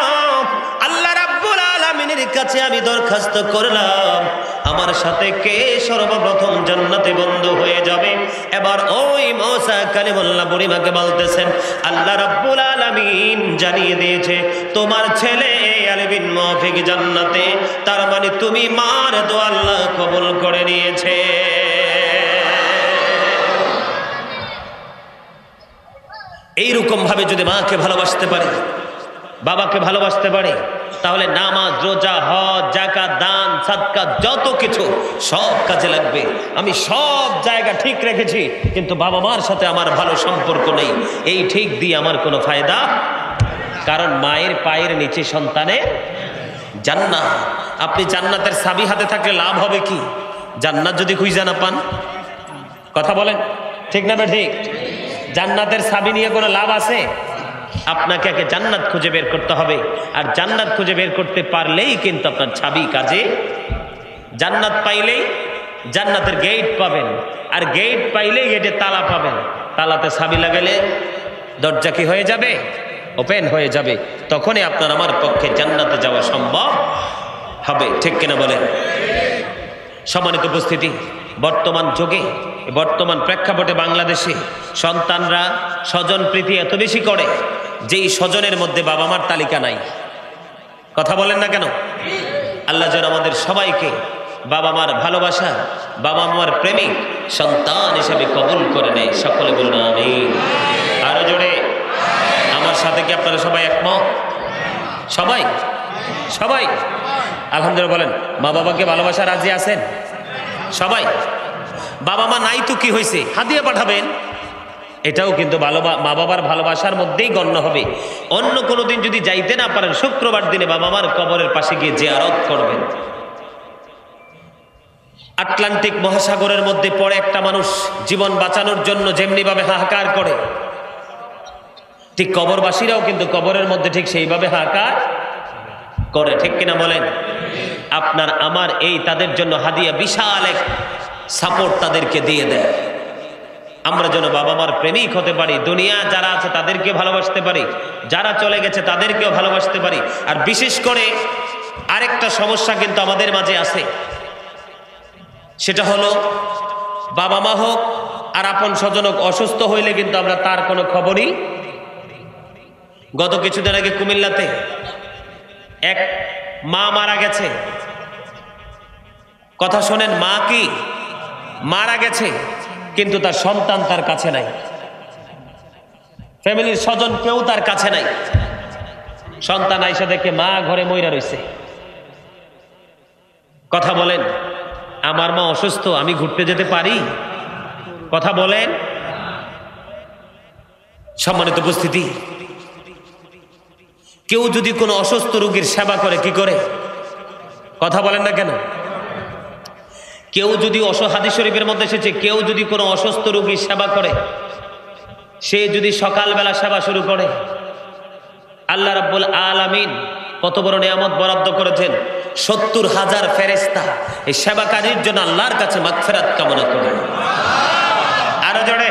আল্লাহ রাব্বুল আলামিনের কাছে আমি দরখাস্ত করলাম আমার সাথে কে সর্বপ্রথম জান্নাতে বন্ধু হয়ে যাবে। এবার ওই মূসা কালিমুল্লাহ বুড়িমাকে বলতেছেন আল্লাহ রাব্বুল আলামিন জানিয়ে দিয়েছে তোমার ছেলে আলী বিন মুআফিক জান্নাতে, তার মানে তুমি মার দোয়া আল্লাহ কবুল করে নিয়েছে। এইরকম ভাবে যদি মাকে ভালোবাসতে পারে, বাবাকে ভালোবাসতে পারে, তাহলে নামাজ, রোজা, হজ, যাকাত, দান, সাদকা যত কিছু সব কাজে লাগবে। আমি সব জায়গা ঠিক রেখেছি কিন্তু বাবা মার সাথে আমার ভালো সম্পর্ক নেই, এই ঠিক দিয়ে আমার কোনো ফায়দা। কারণ মায়ের পায়ের নিচে সন্তানের জান্নাত। আপনি জান্নাতের চাবি হাতে থাকলে লাভ হবে কি? জান্নাত যদি খুঁজে না পান, কথা বলেন ঠিক না বে ঠিক? জান্নাতের চাবি নিয়ে কোনো লাভ আছে? আপনাকে আগে জান্নাত খুঁজে বের করতে হবে, আর জান্নাত খুঁজে বের করতে পারলেই কিন্তু আপনার চাবি কাজে। জান্নাত পাইলেই জান্নাতের গেট পাবেন, আর গেট পাইলেই গেটে তালা পাবেন। তালাতে চাবি লাগালে দরজা কি হয়ে যাবে? ওপেন হয়ে যাবে, তখনই আপনার আমার পক্ষে জান্নাতে যাওয়া সম্ভব হবে। ঠিক কিনা বলেন? সম্মানিত উপস্থিতি, বর্তমান যুগে, বর্তমান প্রেক্ষাপটে বাংলাদেশে সন্তানরা স্বজন প্রীতি এত বেশি করে যেই স্বজনের মধ্যে বাবা মার তালিকা নাই। কথা বলেন না কেন? আল্লাহ যেন আমাদের সবাইকে বাবা মার ভালোবাসা, বাবা মার প্রেমিক সন্তান হিসেবে কবুল করে নেয়। সকলে বলুন আমিন। আরো জোরে। আমার সাথে কি আপনারা সবাই একমত? সবাই সবাই আলহামদুলিল্লাহ বলেন। মা বাবাকে ভালোবাসা রাজি আছেন সবাই? বাবা মা নাই তো কি হয়েছে, হাদিয়া পাঠাবেন, এটাও কিন্তু মা বাবার ভালোবাসার মধ্যেই গণ্য হবে। অন্য কোনো দিন যদি যাইতে না পারেন, শুক্রবার দিনে বাবা মার কবরের পাশে গিয়ে জিয়ারত করবেন। আটলান্টিক মহাসাগরের মধ্যে পড়ে একটা মানুষ জীবন বাঁচানোর জন্য যেমনি ভাবে হাহাকার করে, ঠিক কবরবাসীরাও কিন্তু কবরের মধ্যে ঠিক সেইভাবে হাহাকার করে। ঠিক কিনা বলেন? আপনার আমার এই তাদের জন্য হাদিয়া বিশাল এক সাপোর্ট তাদেরকে দিয়ে দেয়। আমরা যেন বাবা মার প্রেমিক হতে পারি, দুনিয়া যারা আছে তাদেরকে ভালোবাসতে পারি, যারা চলে গেছে তাদেরকেও ভালোবাসতে পারি। আর বিশেষ করে আরেকটা সমস্যা কিন্তু আমাদের মাঝে আছে, সেটা হলো বাবা মা হোক আর আপন স্বজন হোক, অসুস্থ হইলে কিন্তু আমরা তার কোনো খবরই। গত কিছুদিন আগে কুমিল্লাতে এক মা মারা গেছে। কথা শোনেন, মা কি মারা গেছে কিন্তু তার সন্তান তার কাছে নাই, ফ্যামিলির স্বজন কেউ তার কাছে নাই। সন্তান আইসা দেখে মা ঘরে মইরা রইছে। কথা বলেন, আমার মা অসুস্থ, আমি ঘুরতে যেতে পারি? কথা বলেন। সম্মানিত উপস্থিতি, কেউ যদি কোনো অসুস্থ রোগীর সেবা করে কি করে? কথা বলেন না কেন? কেউ যদি হাদিস শরীফের মধ্যে এসেছে, কেউ যদি কোনো অসুস্থ রোগীর সেবা করে, সে যদি সকালবেলা সেবা শুরু করে, আল্লাহ রাব্বুল আলামিন কত বড় নিয়ামত বরাদ্দ করেছেন। 70,000 ফেরেশতা এই সেবাকারীর জন্য আল্লাহর কাছে মাগফিরাত কামনা করে। আরো জোরে।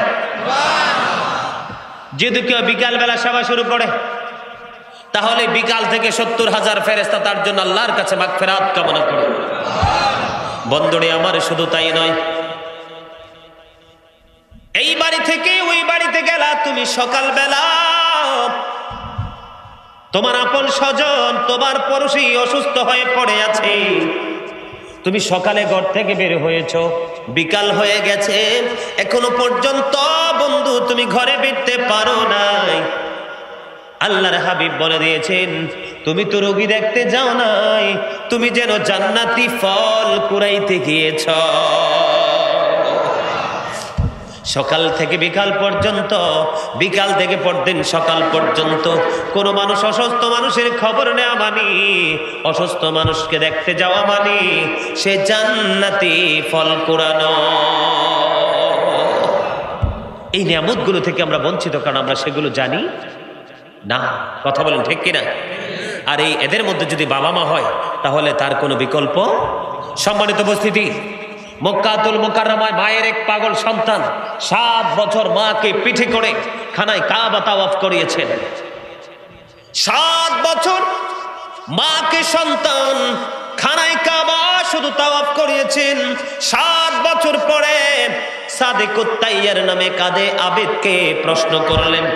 যদি কেউ বিকালবেলা সেবা শুরু করে, তাহলে বিকাল থেকে 70,000 ফেরেশতা তার জন্য আল্লাহর কাছে মাগফিরাত কামনা করে। বন্ধুরে আমার, শুধু তাই নয়, এই বাড়ি থেকে ওই বাড়িতে গেলা তুমি সকালবেলা, তোমার আপন স্বজন, তোমার পড়শি অসুস্থ হয়ে পড়ে আছে, তুমি সকালে ঘর থেকে বের হয়েছো, বিকাল হয়ে গেছে, এখনো পর্যন্ত বন্ধু তুমি ঘরে ফিরতে পারো নাই। আল্লাহর হাবিব বলে দিয়েছেন, তুমি তো রোগী দেখতে যাও নাই, তুমি যেন জান্নাতি ফল কুড়াইতে গিয়েছ। সকাল থেকে বিকাল পর্যন্ত, বিকাল থেকে পরদিন সকাল পর্যন্ত কোনো মানুষ অসুস্থ মানুষের খবর নেওয়া মানি, অসুস্থ মানুষকে দেখতে যাওয়া মানি সে জান্নাতি ফল কুড়ানো। এই নিয়ামতগুলো থেকে আমরা বঞ্চিত, কারণ আমরা সেগুলো জানি না। কথা বলেন ঠিক কিনা? আর এদের মধ্যে যদি বাবা মা হয় তাহলে তার কোনো বিকল্প। সম্মানিত উপস্থিতি, মক্কাতুল মুকাররমায় মায়ের এক পাগল সন্তান 7 বছর মাকে পিঠে করে খানায় কাবা তাওয়াফ করিয়েছেন। 7 বছর মাকে সন্তান খানায় কাবা শুধু তাওয়াফ করিয়েছেন। 7 বছর পরে সাদেকুত তাইয়ার নামে কাদে আবেদকে প্রশ্ন করলেন,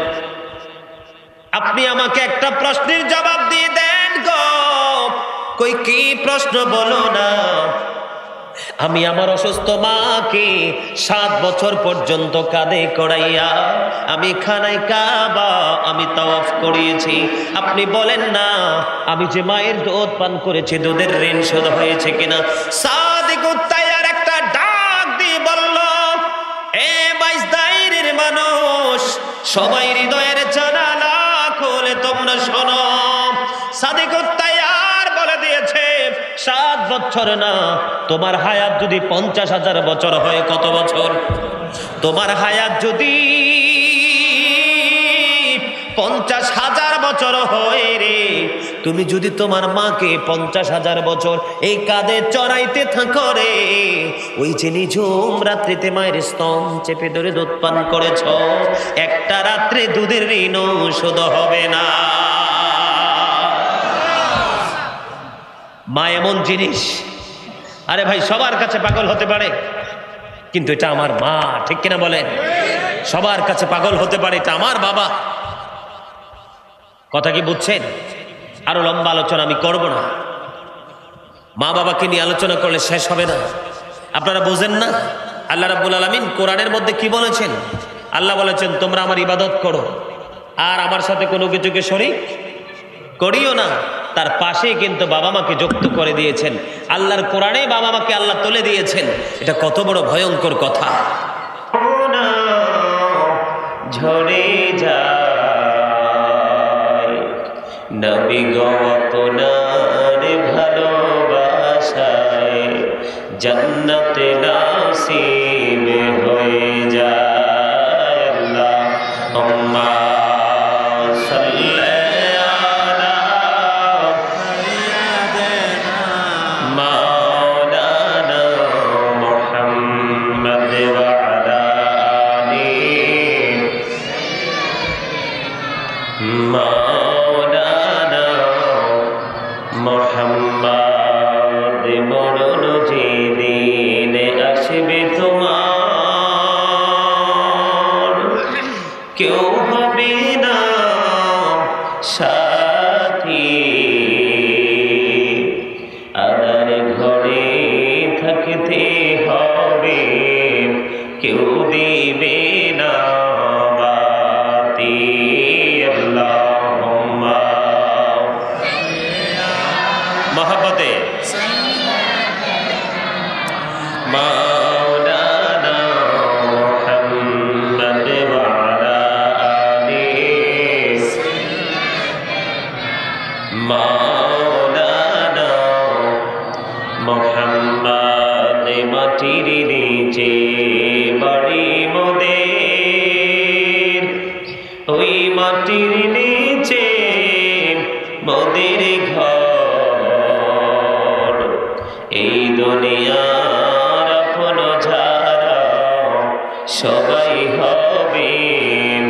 আপনি আমাকে একটা প্রশ্নের জবাব দিয়ে দেন গো। কই কি প্রশ্ন বলো না। আমি আমার অসুস্থ মাকে 7 বছর পর্যন্ত কাঁধে করাইয়া আমি খানায় কাবা আমি তাওয়াফ করিয়েছি, আপনি বলেন না আমি যে মায়ের দুধ পান করেছি দুধের ঋণ শোধ হয়েছে কিনা। সাদিকুত তাইয়ার একটা ডাক দিয়ে বলল, এ বাইজদাইরের মানুষ, সবাই হৃদয়ের জানালা খুলে তোমরা শোনো। সাদিকুত তাইয়ার বলে দিয়েছে, 7 বছর না, তোমার হায়াত যদি 50,000 বছর হয়, কত বছর? তোমার হায়াত যদি 50,000 বছর হয় রে, তুমি যদি তোমার মাকে 50,000 বছর এই কাঁধে চড়াইতে থাকো রে, ওই যে নিঝুম রাত্রিতে মায়ের স্তন চেপে ধরে দুধ পান করেছ, একটা রাত্রে দুধের ঋণও শোধ হবে না। মা এমন জিনিস, আরে ভাই সবার কাছে পাগল হতে পারে, কিন্তু এটা আমার মা, ঠিক কিনা বলেন? সবার কাছে পাগল হতে পারে, এটা আমার বাবা। কথা কি বুঝছেন? আরো লম্বা আলোচনা আমি করব না, মা বাবাকে নিয়ে আলোচনা করলে শেষ হবে না। আপনারা বুঝেন না আল্লাহ রাব্বুল আলামিন কোরআনের মধ্যে কি বলেছেন? আল্লাহ বলেছেন তোমরা আমার ইবাদত করো আর আমার সাথে কোনো কিছুকে শরীক করিও না। তার পাশে কিন্তু বাবা মাকে যুক্ত করে দিয়েছেন। আল্লাহর কোরআনে বাবা মাকে আল্লাহ তুলে দিয়েছেন। এটা কত বড় ভয়ঙ্কর কথা। ঝরে যায় নবী গো আপনার ভালোবাসায়, জান্নাতে নসিব হয়ে যায়। আল্লাহুম্মা সাল্লি আলা মাওলানা মুহাম্মদ ওয়া আলা আলিহি মাওলানা মুহাম্মদ। মরণ যেদিন আসবে তোমার, কেউ হবে না সাথী, আদার ঘরে থাকতে হবে, কেউ দিবে না বাতি। আল্লাহুম্মা মহব্বতে মাওলানা মুহাম্মদ ওয়া আলা আলিহি মাওলানা মুহাম্মদ। মাটির নিচে বাড়ি মোদের, ওই মাটির নিচে মোদের ঘর, এই দুনিয়ার আপন যারা সবাই হবে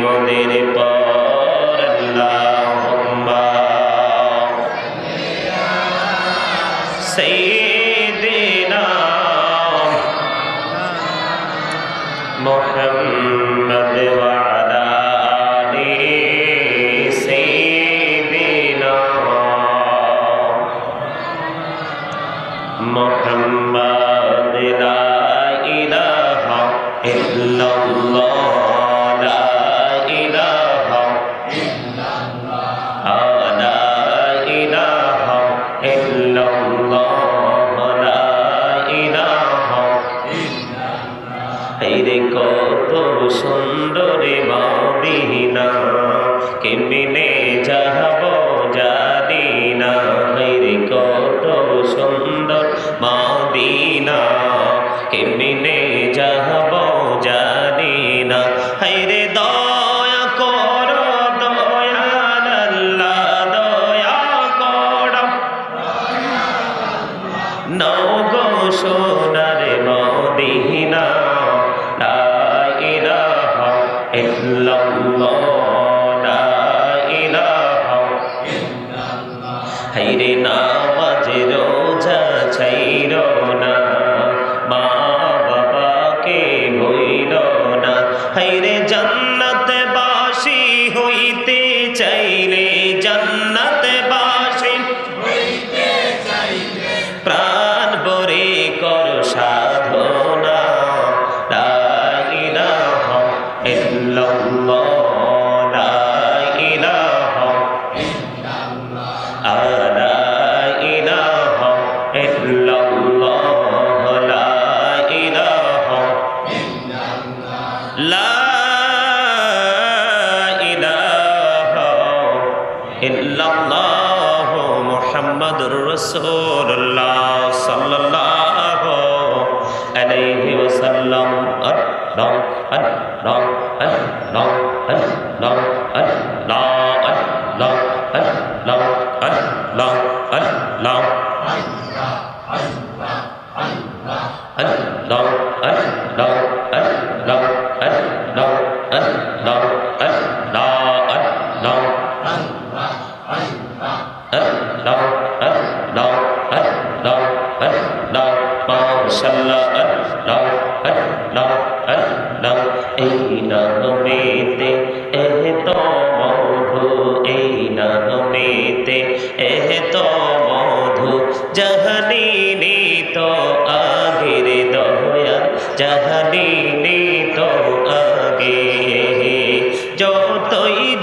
মোদের পর। আল্লাহুম্মা সাইয়্যিদিনা মুহাম্মদ ওয়া আলা আলিহি সাইয়্যিদিনা মুহাম্মদ। লা ইলাহা ইল্লাল্লাহ, লা ইলাহা ইল্লাল্লাহ, লা ইলাহা ইল্লাল্লাহ, লা ইলাহা ইল্লাল্লাহ। এই রে কত সুন্দর মদিনা, কেমনে যাব জানি না। এই রে কত সুন্দর মদিনা, কেমনে যাব জানি না। হায়রে দয়া করো দয়াল আল্লাহ, দয়া করো নাও গো সোনার মদিনা। লা ইলাহা ইল্লাল্লাহ, লা ইলাহা ইল্লাল্লাহ। হায়রে নামাজ রোজা ছাইরো না, মা বাবাকে ভুইলো না। হায়রে জান্নাতে বাসী হইতে চাইলে, জান্নাতে বাসী হইতে চাইলে প্রাণ ভরে কর সাধনা। লা ইলাহা ইল্লাল্লাহ, লা ইলাহা ইল্লাল্লাহ, লা ইলাহা ইল্লাল্লাহ, লা ইলাহা ইল্লাল্লাহ, লা ইলাহা ইল্লাল্লাহ মুহাম্মাদুর রাসূলুল্লাহ সাল্লাল্লাহু আলাইহি ওয়াসাল্লাম। আল্লাহ আল্লাহ আল্লাহ আল্লাহ আল্লাহ আল্লাহ আল্লাহ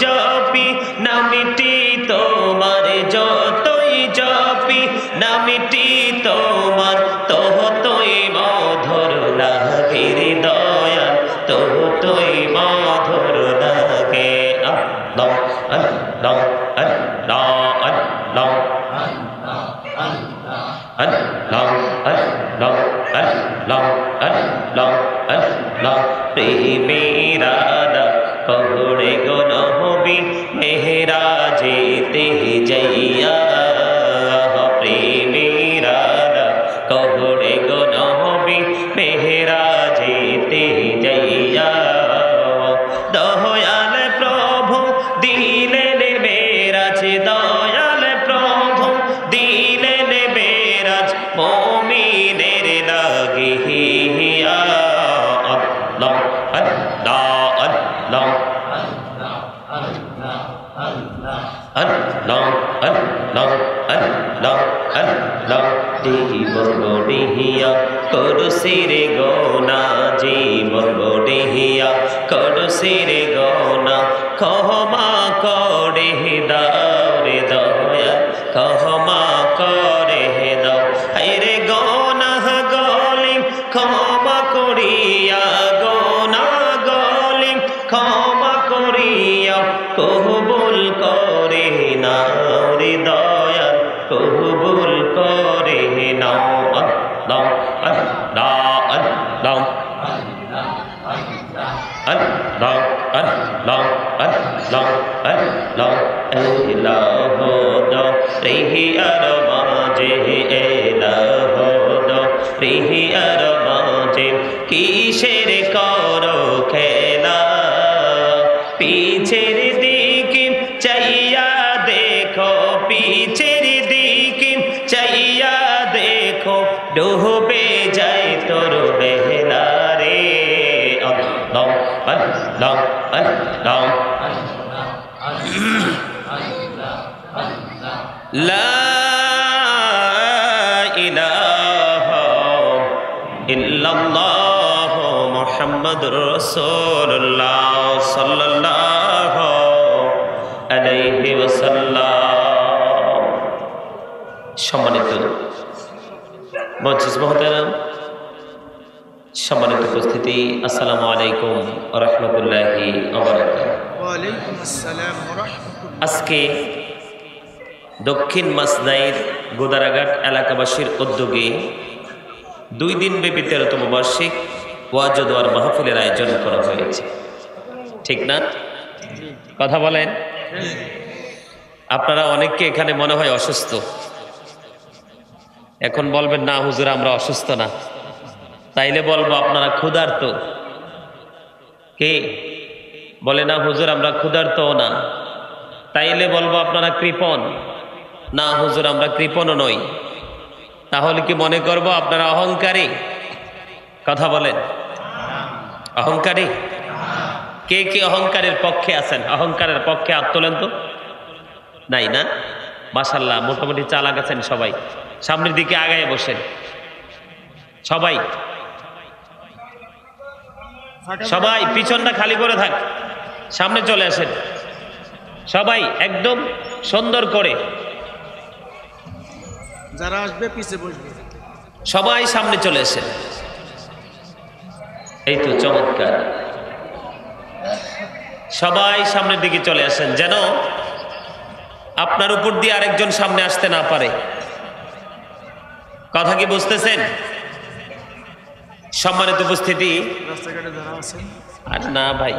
জপি নামটি তোমার, যতই জপি নামটি তোমার, ততই মধুর লাগে রে দয়াল, ততই মধুর লাগে। আল্লাহ আল্লাহ আল্লাহ আল্লাহ আল্লাহ আল্লাহ আল্লাহ আল্লাহ আল্লাহ। প্রেমেরা পড়ে গো নবী মেহরাজেতে যাইয়া, প্রেমেরা পড়ে গো নবী মেহরাজেতে যাইয়া, দয়াল প্রভু দিলেন মেরাজ, দয়াল প্রভু দিলেন মেরাজ মুমিনের লাগিয়া। আল্লাহ আল্লাহ আল্লাহ আল্লাহ আল্লাহ আল্লাহ আল্লাহ। জীবন গড়িয়া করসির গোনা, জীবন গড়িয়া করসির গোনা, ক্ষমা করে দাও রে দয়াল, ক্ষমা করে দাও। হায়রে গোনাহ গলিম ক্ষমা করিয়া, গোনাহ গলিম ক্ষমা করিয়া, কবুল করে নাও রে দয়াল, কবুল করে নাও। আল্লাহ আল্লাহ আল্লাহ আল্লাহ আল্লাহ আল্লাহ আল্লাহ। এলাহ দো রিহিয়ার মাঝে, এলাহ দো রিহিয়ার মাঝে, কিসের করো খেলা, পিছের দিকে চাইয়া দেখো, পিছের দিকে চাইয়া দেখো, ডুবে যায় তোর বেলা রে। আল্লাহ আল্লাহ আল্লাহ লা ইলাহা ইল্লাল্লাহ মুহাম্মাদুর রাসূলুল্লাহ সাল্লাল্লাহু আলাইহি ওয়াসাল্লাম। সম্মানিত মুআজ্জিজ মুহতারাম, সম্মানিত উপস্থিতি, আসসালামু আলাইকুম ওয়া রাহমাতুল্লাহি ওয়া বারাকাতুহু। ওয়া আলাইকুম আসসালাম ওয়া রাহমাতুল্লাহ। আজকে দক্ষিণ মাসনাইর গোদারাঘাট এলাকাবাসীর উদ্যোগে 2 দিন ব্যাপী 13তম বার্ষিক ওয়াজ ও দোয়ার মাহফিলের আয়োজন করা হয়েছে, ঠিক না? কথা বলেন। আপনারা অনেককে এখানে মনে হয় অসুস্থ, এখন বলবেন না হুজুর আমরা অসুস্থ না, তাইলে বলবো আপনারা ক্ষুধার্ত। কে বলে না হুজুর আমরা ক্ষুধার্ত না, তাইলে বলবো আপনারা কৃপণ। না হুজুর আমরা কৃপণও নই, তাহলে কি মনে করব আপনারা অহংকারী? কথা বলেন, অহংকারী? কে কে অহংকারের পক্ষে আছেন? অহংকারের পক্ষে হাত তোলেন তো। নাই না? মাশাআল্লাহ, মোটামুটি চালাক আছেন সবাই। সামনের দিকে আগায় বসেন সবাই, সবাই পিছনটা খালি করে থাক, সামনে চলে আসেন সবাই, একদম সুন্দর করে। যারা আসবে পিছে বসবে, সবাই সামনে চলে আসেন। এই তো চমৎকার, সবাই সামনের দিকে চলে আসেন, যেন আপনার উপর দিয়ে আরেকজন সামনে আসতে না পারে। কথা কি বুঝতেছেন? সম্মানিত উপস্থিতি, রাস্তাঘাটে যারা আছেন, আর না ভাই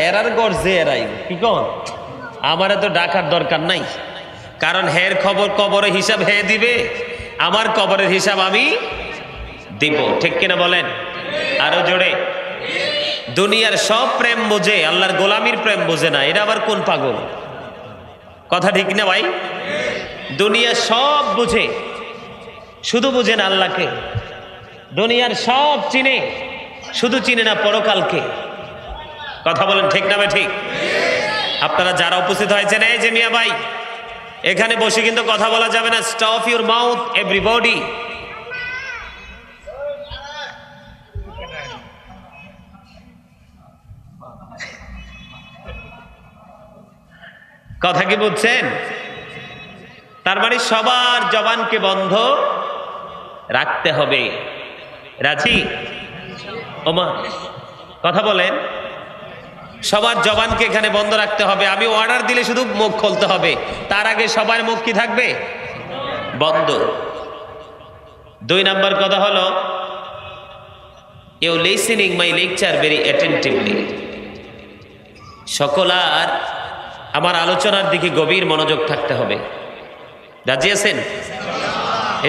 এরার গর্জে এরাই কি কন, আমার তো ডাকার দরকার নাই, কারণ হের খবর কবরের হিসাব হে দিবে, আমার কবরের হিসাব আমি দিব, ঠিক কিনা বলেন? আরো জোরে। দুনিয়ার সব প্রেম বোঝে, আল্লাহর গোলামির প্রেম বোঝে না, এটা আবার কোন পাগল? কথা ঠিক না ভাই? দুনিয়া সব বুঝে, শুধু বুঝে না আল্লাহকে। দুনিয়ার সব চিনে, শুধু চিনে না পরকালকে। কথা বলেন ঠিক না ভাই? ঠিক। আপনারা যারা উপস্থিত হয়েছেন, এই যে মিয়া ভাই, এখানে বসে কিন্তু কথা বলা যাবে না। Stop your mouth everybody. কথা কি বুঝছেন? তার মানে সবার জবানকে বন্ধ রাখতে হবে। রাজি? ওমা কথা বলেন। সবার জবানকে এখানে বন্ধ রাখতে হবে। আমি অর্ডার দিলে শুধু মুখ খুলতে হবে, তার আগে সবার মুখ কি থাকবে? বন্ধ। 2 নাম্বার কথা হলো, you listening my lecture very attentively. সকলার আমার আলোচনার দিকে গভীর মনোযোগ থাকতে হবে। রাজি আছেন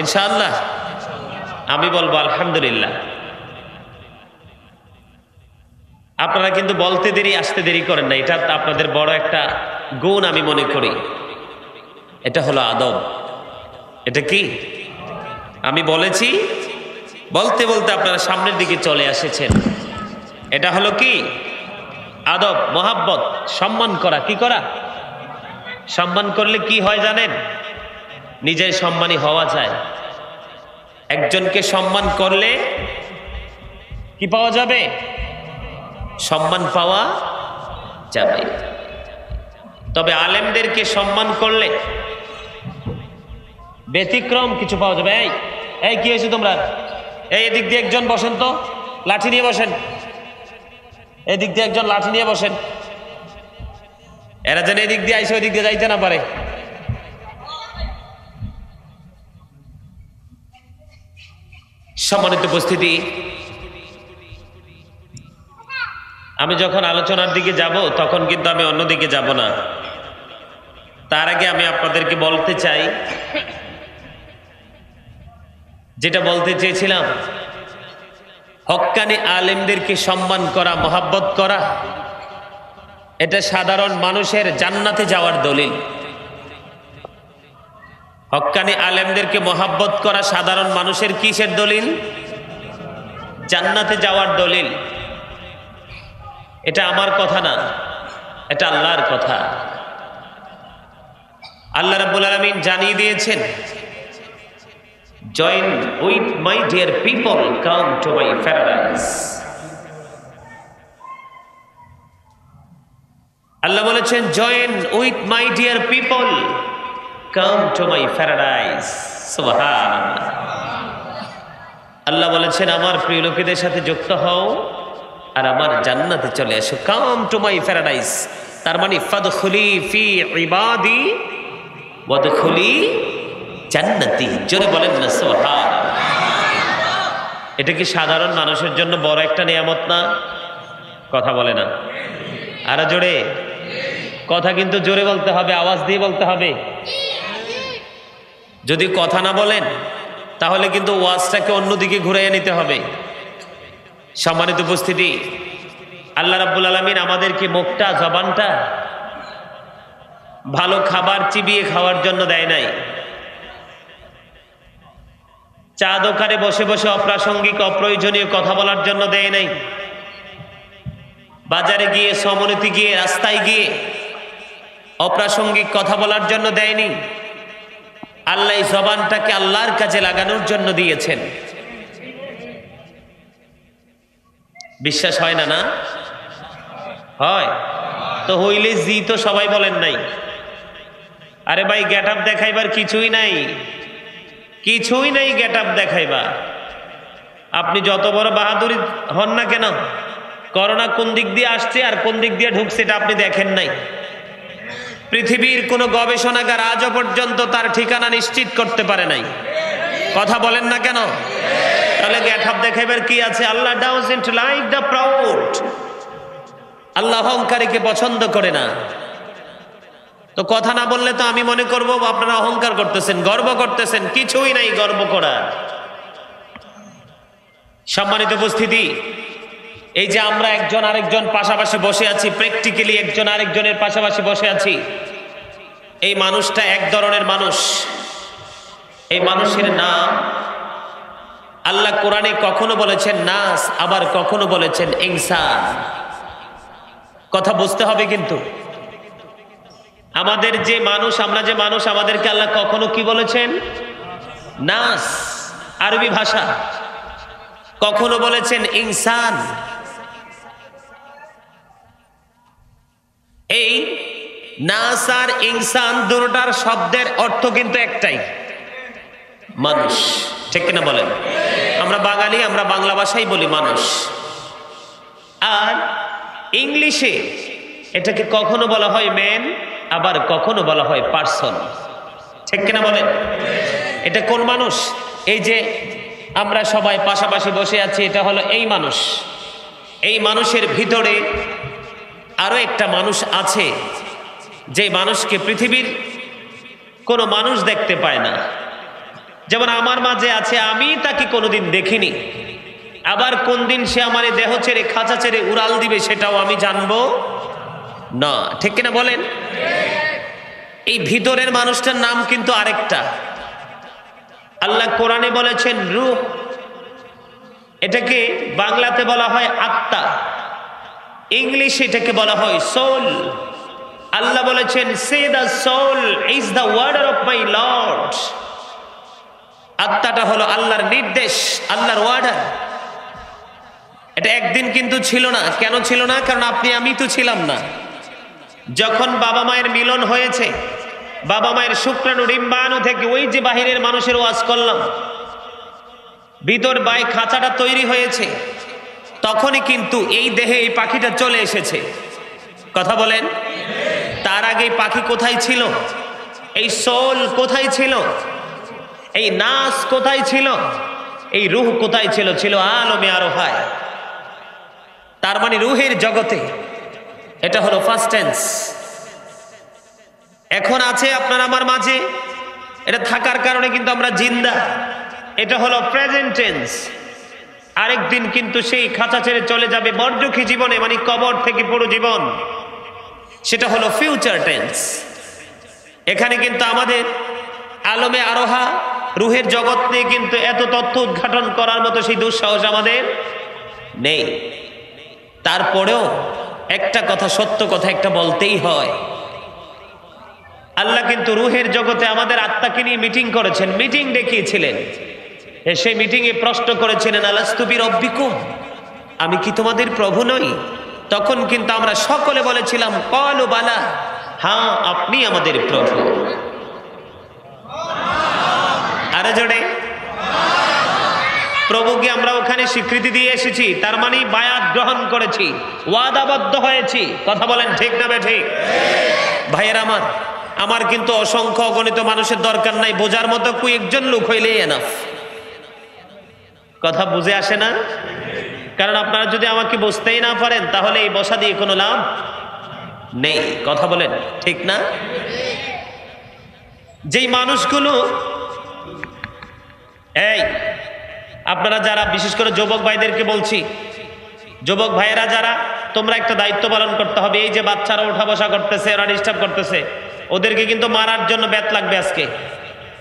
ইনশাআল্লাহ? আমি বলবো আলহামদুলিল্লাহ। আপনারা কিন্তু বলতে দেরি আসতে দেরি করেন না, এটা আপনাদের বড় একটা গুণ আমি মনে করি। এটা হলো আদব। এটা কি আমি বলেছি, বলতে বলতে আপনারা সামনের দিকে চলে এসেছেন। এটা হলো কি আদব, মহাব্বত, সম্মান করা। কি করা? সম্মান করলে কি হয় জানেন? নিজের সম্মানী হওয়া যায়। একজনকে সম্মান করলে কি পাওয়া যাবে? সম্মান পাওয়া যাবে। তবে আলেমদেরকে সম্মান করলে ব্যতিক্রম কিছু পাওয়া যাবে। এই কি হয়েছে তোমরা? এদিক দিয়ে একজন বসেন তো, লাঠি নিয়ে বসেন। এদিক দিয়ে একজন লাঠি নিয়ে বসেন। এরা যেন এদিক দিয়ে আইসে ওই দিক দিয়ে যাইতে না পারে। সম্মানিত উপস্থিতি, আমি যখন আলোচনার দিকে যাব তখন কিন্তু আমি অন্যদিকে যাব না। তার আগে আমি আপনাদেরকে বলতে চাই, যেটা বলতে চেয়েছিলাম, হক্কানি আলেমদেরকে সম্মান করা, মহাব্বত করা, এটা সাধারণ মানুষের জান্নাতে যাওয়ার দলিল। হক্কানি আলেমদেরকে মহাব্বত করা সাধারণ মানুষের কিসের দলিল? জান্নাতে যাওয়ার দলিল। এটা আমার কথা না, এটা আল্লাহর কথা। আল্লাহ রাব্বুল আলামিন জানিয়ে দিয়েছেন, join with my dear people, come to my paradise. আল্লাহ বলেছেন, join with my dear people, come to my paradise. সুবহানাল্লাহ। আল্লাহ বলেছেন, আমার প্রিয় লোকেদের সাথে যুক্ত হও আর আমার জান্নাতে চলে এসো। কাম টু মাই প্যারাডাইস, তার মানে ফাদখুলি ফি ইবাদি ওয়াদখুলি জান্নাতি। জোরে বলেন না সুবহানাল্লাহ। এটা কি সাধারণ মানুষের জন্য বড় একটা নিয়ামত না? কথা বলে না আরো জোরে। কথা কিন্তু জোরে বলতে হবে, আওয়াজ দিয়ে বলতে হবে। যদি কথা না বলেন তাহলে কিন্তু ওয়াজটাকে অন্যদিকে ঘুরাইয়ে নিতে হবে। সম্মানিত উপস্থিতি, আল্লাহ রাব্বুল আলামিন আমাদেরকে মুখটা, জবানটা ভালো খাবার চিবিয়ে খাওয়ার জন্য দেয় নাই। চা দোকানে বসে বসে অপ্রাসঙ্গিক অপ্রয়োজনীয় কথা বলার জন্য দেয় নাই। বাজারে গিয়ে, সমনীতি গিয়ে, রাস্তায় গিয়ে অপ্রাসঙ্গিক কথা বলার জন্য দেয়নি। আল্লাহ এই জবানটাকে আল্লাহর কাজে লাগানোর জন্য দিয়েছেন। বিশ্বাস হয় না? না হয় তো হইলে জি তো সবাই বলেন নাই। আরে ভাই, গেট আপ দেখাইবার কিছুই নাই, কিছুই নাই গেট আপ দেখাইবা। আপনি যত বড় বাহাদুরি হন না কেন, করোনা কোন দিক দিয়ে আসছে আর কোন দিক দিয়ে ঢুকছে এটা আপনি দেখেন নাই। পৃথিবীর কোন গবেষণাগার আজও পর্যন্ত তার ঠিকানা নিশ্চিত করতে পারে নাই। কথা বলেন না কেন? তাহলে গেট আপ দেখাইবার কি আছে? আল্লাহ ডাজন্ট লাইক দ্য প্রাউড। আল্লাহ অহংকারীকে পছন্দ করে না। তো কথা না বললে তো আমি মনে করব আপনারা অহংকার করতেছেন, গর্ব করতেছেন। কিছুই নাই গর্ব করার। সম্মানিত উপস্থিতি, এই যে আমরা একজন আরেকজন পাশাপাশি বসে আছি, প্র্যাকটিক্যালি একজন আরেকজনের পাশাপাশি বসে আছি, এই মানুষটা এক ধরনের মানুষ। এই মানুষের নাম আল্লাহ কোরআনে কখনো বলেছেন নাস, আবার কখনো বলেছেন ইনসান। কথা বুঝতে হবে কিন্তু। আমাদের যে মানুষ, আমরা যে মানুষ, আমাদেরকে আল্লাহ কখনো কি বলেছেন? নাস, আরবি ভাষা। কখনো বলেছেন ইনসান। এই নাস আর ইনসান দুটোটার শব্দের অর্থ কিন্তু একটাই, মানুষ। ঠিক কিনা বলেন? আমরা বাঙালি, আমরা বাংলা ভাষায় বলি মানুষ। আর ইংলিশে এটাকে কখনো বলা হয় ম্যান, আবার কখনো বলা হয় পার্সন। ঠিক কিনা বলেন? এটা কোন মানুষ? এই যে আমরা সবাই পাশাপাশি বসে আছি, এটা হলো এই মানুষ। এই মানুষের ভিতরে আরো একটা মানুষ আছে, যে মানুষকে পৃথিবীর কোনো মানুষ দেখতে পায় না। যেমন আমার মাঝে আছে, আমি তাকে কোনোদিন দেখিনি। আবার কোন দিন সে আমার এই দেহ ছেড়ে, খাঁচা ছেড়ে উড়াল দিবে, সেটাও আমি জানবো না। ঠিক কিনা বলেন? এই ভিতরের মানুষটার নাম কিন্তু আরেকটা। আল্লাহ কোরআনে বলেছেন রূহ, এটাকে বাংলাতে বলা হয় আত্মা, ইংলিশে এটাকে বলা হয় সোল। আল্লাহ বলেছেন say the soul is the order of my lord. আত্মাটা হলো আল্লাহর নির্দেশ, আল্লাহর ওয়ার্ডার। এটা একদিন কিন্তু ছিল না। কেন ছিল না? কারণ আপনি আমি তো ছিলাম না। যখন বাবা মায়ের মিলন হয়েছে, বাবা মায়ের শুক্রাণু ডিম্বাণু থেকে ওই যে বাহিরের মানুষের ওয়াজ করলাম, ভিতর বাই খাঁচাটা তৈরি হয়েছে, তখনই কিন্তু এই দেহে এই পাখিটা চলে এসেছে। কথা বলেন? তার আগে পাখি কোথায় ছিল? এই সোল কোথায় ছিল? এই নাস কোথায় ছিল? এই রূহ কোথায় ছিল? ছিল আলমে আরোহায়। তার মানে রূহের জগতে। এটা হলো ফার্স্ট টেন্স। এখন আছে আপনার আমার মাঝে, এটা থাকার কারণে কিন্তু আমরা জিন্দা। এটা হলো প্রেজেন্ট টেন্স। আরেকদিন কিন্তু সেই খাঁচা ছেড়ে চলে যাবে বর্জখী জীবনে, মানে কবর থেকে পুরো জীবন। সেটা হলো ফিউচার টেন্স। এখানে কিন্তু আমাদের আলমে আরোহা রূহের জগৎ নিয়ে কিন্তু এত তথ্য উদ্ঘাটন করার মতো সেই দুঃসাহস আমাদের নেই। তারপরেও একটা কথা, সত্য কথা একটা বলতেই হয়। আল্লাহ কিন্তু রূহের জগতে আমাদের আত্মাকে নিয়ে মিটিং করেছেন, মিটিং দেখিয়েছিলেন। সেই মিটিংয়ে প্রশ্ন করেছিলেন আলাস্তু বিরব্বিকুম, আমি কি তোমাদের প্রভু নই? তখন কিন্তু আমরা সকলে বলেছিলাম ক্বালু বালা, হ্যাঁ আপনি আমাদের প্রভু। আরে জোরে প্রভুকে আমরা ওখানে স্বীকৃতি দিয়ে এসেছি, তার মানে বায়াত গ্রহণ করেছি, ওয়াদাবদ্ধ হয়েছি। কথা বলেন ঠিক না বেঠিক? ভাইয়ের আমার কিন্তু অসংখ্য অগণিত মানুষের দরকার নাই, বোঝার মতো কয়েকজন লোক হইলেই এনাফ। কথা বুঝে আসে না? কারণ আপনারা যদি আমাকে বুঝতেই না পারেন, তাহলে এই বসা দিয়ে কোনো লাভ নেই। কথা বলেন ঠিক না? যেই মানুষগুলো, এই আপনারা যারা, বিশেষ করে যুবক ভাইদেরকে বলছি, যুবক ভাইয়েরা যারা, তোমরা একটা দায়িত্ব পালন করতে হবে। এই যে বাচ্চারা ওঠা বসা করতেছে, ওরা ডিস্টার্ব করতেছে, ওদেরকে কিন্তু মারার জন্য ব্যাত লাগবে আজকে।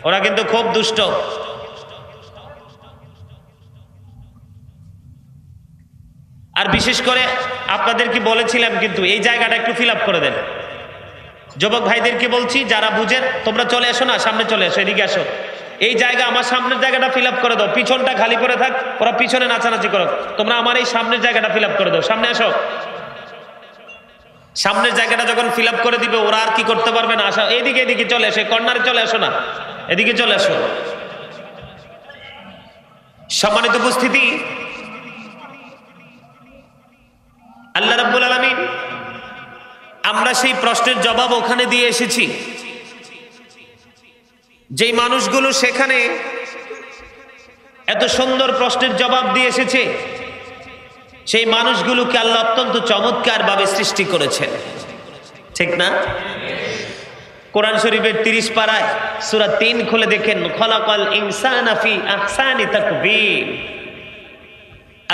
ওরা কিন্তু খুব দুষ্ট। আর বিশেষ করে আপনাদেরকে বলেছিলাম, কিন্তু এই জায়গাটা একটু ফিল আপ করে দেন। যুবক ভাইদেরকে বলছি, যারা বুঝেন তোমরা চলে এসো না, সামনে চলে এসো, এদিকে আসো। এই জায়গা, আমার সামনের জায়গাটা ফিল আপ করে দাও, পিছনটা খালি করে থাক, ওরা পিছনে নাচানাচি করো। তোমরা আমার এই সামনের জায়গাটা ফিল আপ করে দাও, সামনে আসো। সামনের জায়গাটা যখন ফিল আপ করে দিবে, ওরা আর কি করতে পারবে না। আসো এদিকে, এদিকে চলে এসো, কর্নারে চলে আসো না, এদিকে চলে আসো। সম্মানিত উপস্থিতি, আল্লাহ রাব্বুল আলামিন, আমরা সেই প্রশ্নের জবাব ওখানে দিয়ে এসেছি। যেই মানুষগুলো সেখানে এত সুন্দর প্রশ্নের জবাব দিয়ে এসেছে, সেই মানুষগুলোকে আল্লাহ অত্যন্ত চমৎকার ভাবে সৃষ্টি করেছেন। ঠিক না? কোরআন শরীফের 30 পারায় সূরা 3 খুলে দেখেন, খলাকাল ইনসানা ফি আহসানি তাকবীর।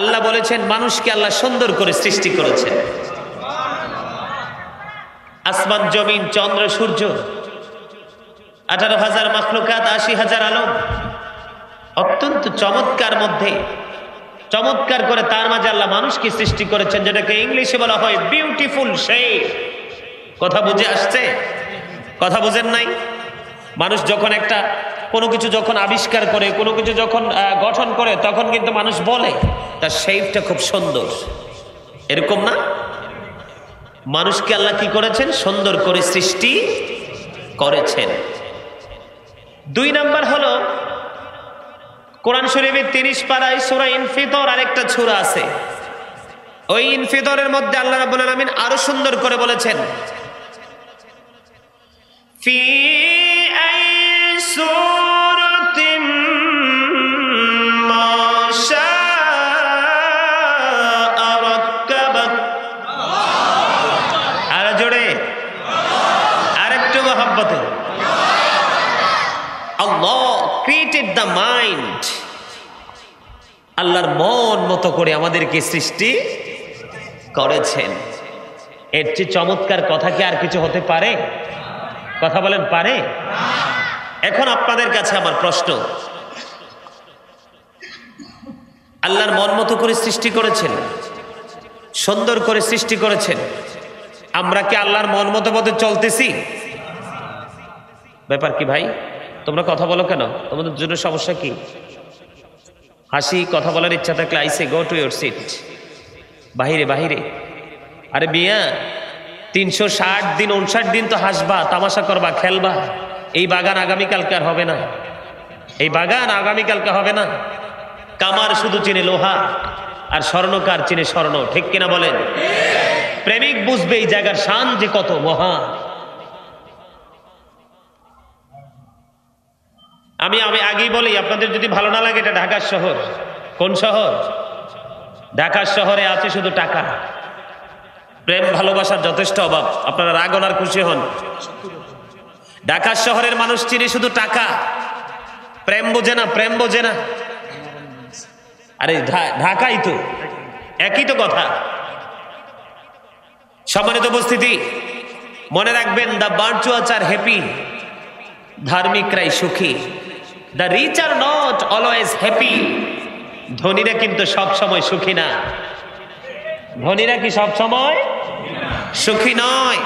আল্লাহ বলেছেন মানুষকে আল্লাহ সুন্দর করে সৃষ্টি করেছেন। আসমান জমিন চন্দ্র সূর্য 18,000 মাখলুকাত, 80,000 আলম, অত্যন্ত চমৎকার মধ্যে চমৎকার করে তার মাঝে আল্লাহ মানুষকে সৃষ্টি করেছেন, যেটাকে ইংলিশে বলা হয় বিউটিফুল শেপ। কথা বুঝে আসছে? কথা বুঝেন নাই? মানুষ যখন একটা কোনো কিছু যখন আবিষ্কার করে, কোনো কিছু যখন গঠন করে, তখন কিন্তু মানুষ বলে তার শেপটা খুব সুন্দর, এরকম না? মানুষকে আল্লাহ কি করেছেন? সুন্দর করে সৃষ্টি করেছেন। 2 নাম্বার হলো কোরআন শরীফের 30 পারায় সূরা ইনফিতর আরেকটা সূরা আছে। ওই ইনফিতরের মধ্যে আল্লাহ রাব্বুল আলামিন আরো সুন্দর করে বলেছেন, ফি আই সূরাতিন মা শাআ রাক্কাবাক। আর জোরে আরেকটু মহব্বতে, আল্লাহ ক্রিয়েটেড দ্য মাইন্ড। আল্লাহর মন মতো করে আমাদেরকে সৃষ্টি করেছেন। এর চেয়ে চমৎকার কথা কি আর কিছু হতে পারে? কথা বলেন, পারে? এখন আপনাদের কাছে আমার প্রশ্ন, আল্লাহর মন মতো করে সৃষ্টি করেছেন, সুন্দর করে সৃষ্টি করেছেন, আমরা কি আল্লাহর মন মতো মতো চলতেছি? ব্যাপার কি ভাই? তোমরা কথা বলো কেন? তোমাদের জন্য সমস্যা কি? হাসি, কথা বলার ইচ্ছা থাকলে আইসে গো টু ইউর সিট। বাহিরে বাহিরে। আরে বিয়া, 360 দিন 59 দিন তো হাসবা, তামাশা করবা, খেলবা। এই বাগান আগামীকালকে আর হবে না। এই বাগান আগামীকালকে হবে না। কামার শুধু চিনে লোহা, আর স্বর্ণকার চিনে স্বর্ণ। ঠিক কিনা বলেন? প্রেমিক বুঝবে এই জায়গার শান যে কত মহা। আমি আগেই বলি, আপনাদের যদি ভালো না লাগে, এটা ঢাকার শহর। কোন শহর? ঢাকার শহরে আছে শুধু টাকা। প্রেম ভালোবাসার যথেষ্ট অভাব। আপনারা রাগ হন আর খুশি হন, ঢাকার শহরের মানুষ চিনি শুধু টাকা। প্রেম বোঝে না, প্রেম বোঝে না। আরে ঢাকাই তো, একই তো কথা। সম্মানিত উপস্থিতি, মনে রাখবেন, দ্য ভার্চুয়াস আর হ্যাপি, ধার্মিকরাই সুখী। The rich are not always happy. ধনীরা কিন্তু সব সময় সুখী না। ধনীরা কি সব সময় সুখী নয়।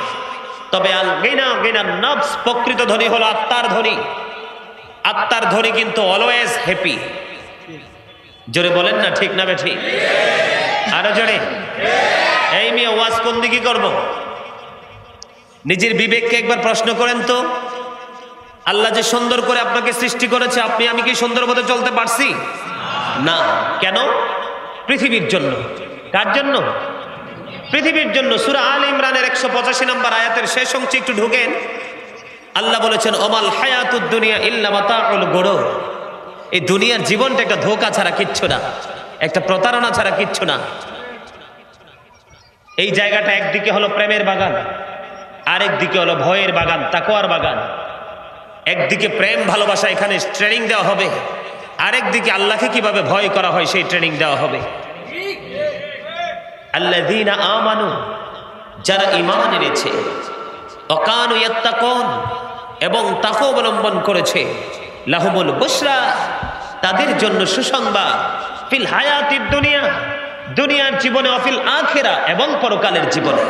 তবে আল গিনা গিনা নফস, প্রকৃত ধনী হলো আত্মার ধনী। আত্মার ধনী কিন্তু অলওয়েজ হ্যাপি। জোরে বলেন না, ঠিক না বেঠিক? আরো জোরে। এই মেয়ে ওয়াজ কোন দিকে করব? নিজের বিবেককে একবার প্রশ্ন করেন তো। আল্লাহ যে সুন্দর করে আপনাকে সৃষ্টি করেছে, আমি কি সুন্দর মতো চলতে পারছি? না। কেন? পৃথিবীর জন্য। কার জন্য? পৃথিবীর জন্য। সূরা আল ইমরানের 185 নম্বর আয়াতের শেষ অংশে একটু ঢুকেন। আল্লাহ বলেছেন, ওমাল হায়াতুদ দুনিয়া ইল্লা মাতাউল গুরুর। এই দুনিয়ার জীবনটা একটা ধোঁকা ছাড়া কিচ্ছু না, একটা প্রতারণা ছাড়া কিচ্ছু না। এই জায়গাটা একদিকে হলো প্রেমের বাগান, আরেক দিকে হলো ভয়ের বাগান, তাকওয়ার বাগান। একদিকে প্রেম ভালোবাসা, এখানে ট্রেনিং দেওয়া হবে। আরেক দিকে আল্লাহকে কিভাবে ভয় করা হয় সেই ট্রেনিং দেওয়া হবে। আল্লাযীনা আমানু, যারা ঈমান এনেছে, ওয়া কানু ইয়াত্তাকুন, এবং তাকওয়া অবলম্বন করেছে, লাহুমুল বুশরা, তাদের জন্য সুসংবাদ, ফিল হায়াতিদ দুনিয়া, দুনিয়ার জীবনে, অফিল আখিরা, এবং পরকালের জীবনে।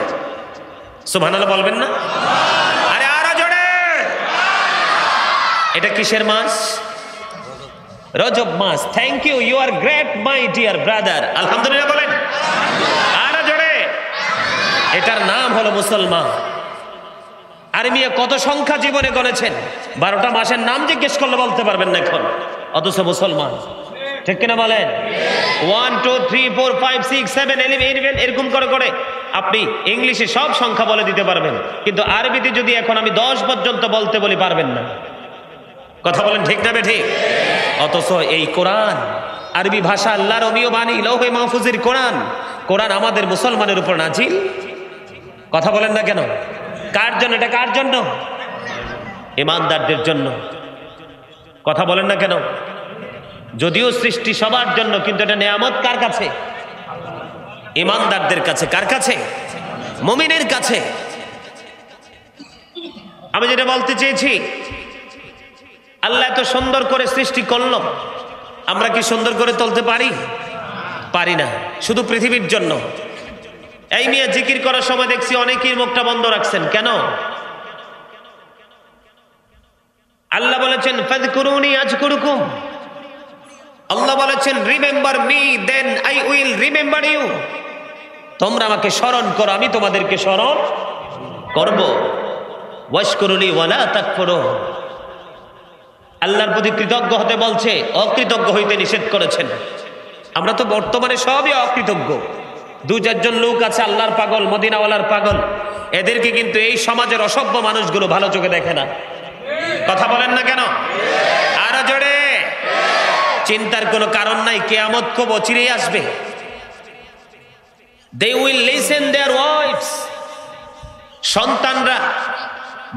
সুবহানাল্লাহ বলবেন না? আরে আরো জোরে। এটা কিসের মাস? রজব মাস। Thank you, you are great my dear brother. আলহামদুলিল্লাহ বলেন। আরো জোরে। এটার নাম হলো মুসলমান। আরে মিয়া, কত সংখ্যা জীবনে গণেছেন? 12টা মাসের নাম জিজ্ঞেস করলে বলতে পারবেন না এখন, অথচ মুসলমান। ঠিক কিনা বলেন? 1 2 3 4 5 6 7 11 এরকম করে করে আপনি ইংলিশে সব সংখ্যা বলে দিতে পারবেন, কিন্তু আরবিতে যদি এখন আমি 10 পর্যন্ত বলতে বলি, পারবেন না। কথা বলেন, ঠিক না বেঠিক? অথচ এই কোরআন আরবি ভাষা, আল্লাহর অমীয় বাণী, লৌহে মাহফুজের কোরআন। কোরআন আমাদের মুসলমানের উপর নাজিল। কথা বলেন না কেন? কার জন্য? এটা কার জন্য? ঈমানদারদের জন্য। কথা বলেন না কেন? যদিও সৃষ্টি সবার জন্য, কিন্তু এটা নেয়ামত কার কাছে? ঈমানদারদের কাছে। কার কাছে? মুমিনের কাছে। আমি যেটা বলতে চেয়েছি, আল্লাহ এত সুন্দর করে সৃষ্টি করলো, আমরা কি সুন্দর করে তুলতে পারি? পারি না। শুধু পৃথিবীর জন্য। এই মিয়া জিকির করার সময় দেখছি অনেকেই মুখটা বন্ধ রাখছেন। কেন? আল্লাহ বলেছেন, ফাযকুরুনি আযকুরুকুম। আল্লাহ বলেছেন, remember me then I will remember you. তোমরা আমাকে স্মরণ করো, আমি তোমাদেরকে স্মরণ করব। ওয়াশকুরুলি ওয়ালা তাকফুরুন। আল্লাহর প্রতি কৃতজ্ঞ হতে বলছে, অকৃতজ্ঞ হইতে নিষেধ করেছেন। আমরা তো বর্তমানে সবই অকৃতজ্ঞ। দু চারজন লোক আছে আল্লাহর পাগল, মদিনাওয়ালার পাগল, এদেরকে কিন্তু এই সমাজের অসভ্য মানুষগুলো ভালো চোখে দেখে না। কথা বলেন না কেন? আরো জোরে। চিন্তার কোনো কারণ নাই, কিয়ামত খুব অচিরেই আসবে। They will listen their wives. সন্তানরা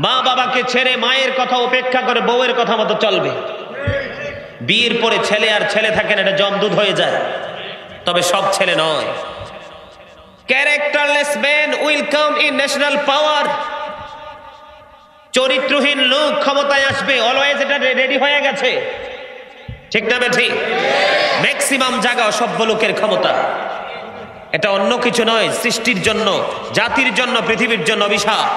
মা বাবাকে ছেড়ে মায়ের কথা উপেক্ষা করে বউয়ের কথা মতো চলবে। বিয়ের পরে ছেলে আর ছেলে থাকে না, এটা জমদুধ হয়ে যায়। তবে সব ছেলে নয়। Characterless men will come in national power. চরিত্রহীন লোক ক্ষমতায় আসবে, অলওয়েজ এটা রেডি হয়ে গেছে। ঠিক না বেঠিক? ম্যাক্সিমাম জায়গা অসভ্য লোকের ক্ষমতা। এটা অন্য কিছু নয়, সৃষ্টির জন্য, জাতির জন্য, পৃথিবীর জন্য অভিশাপ।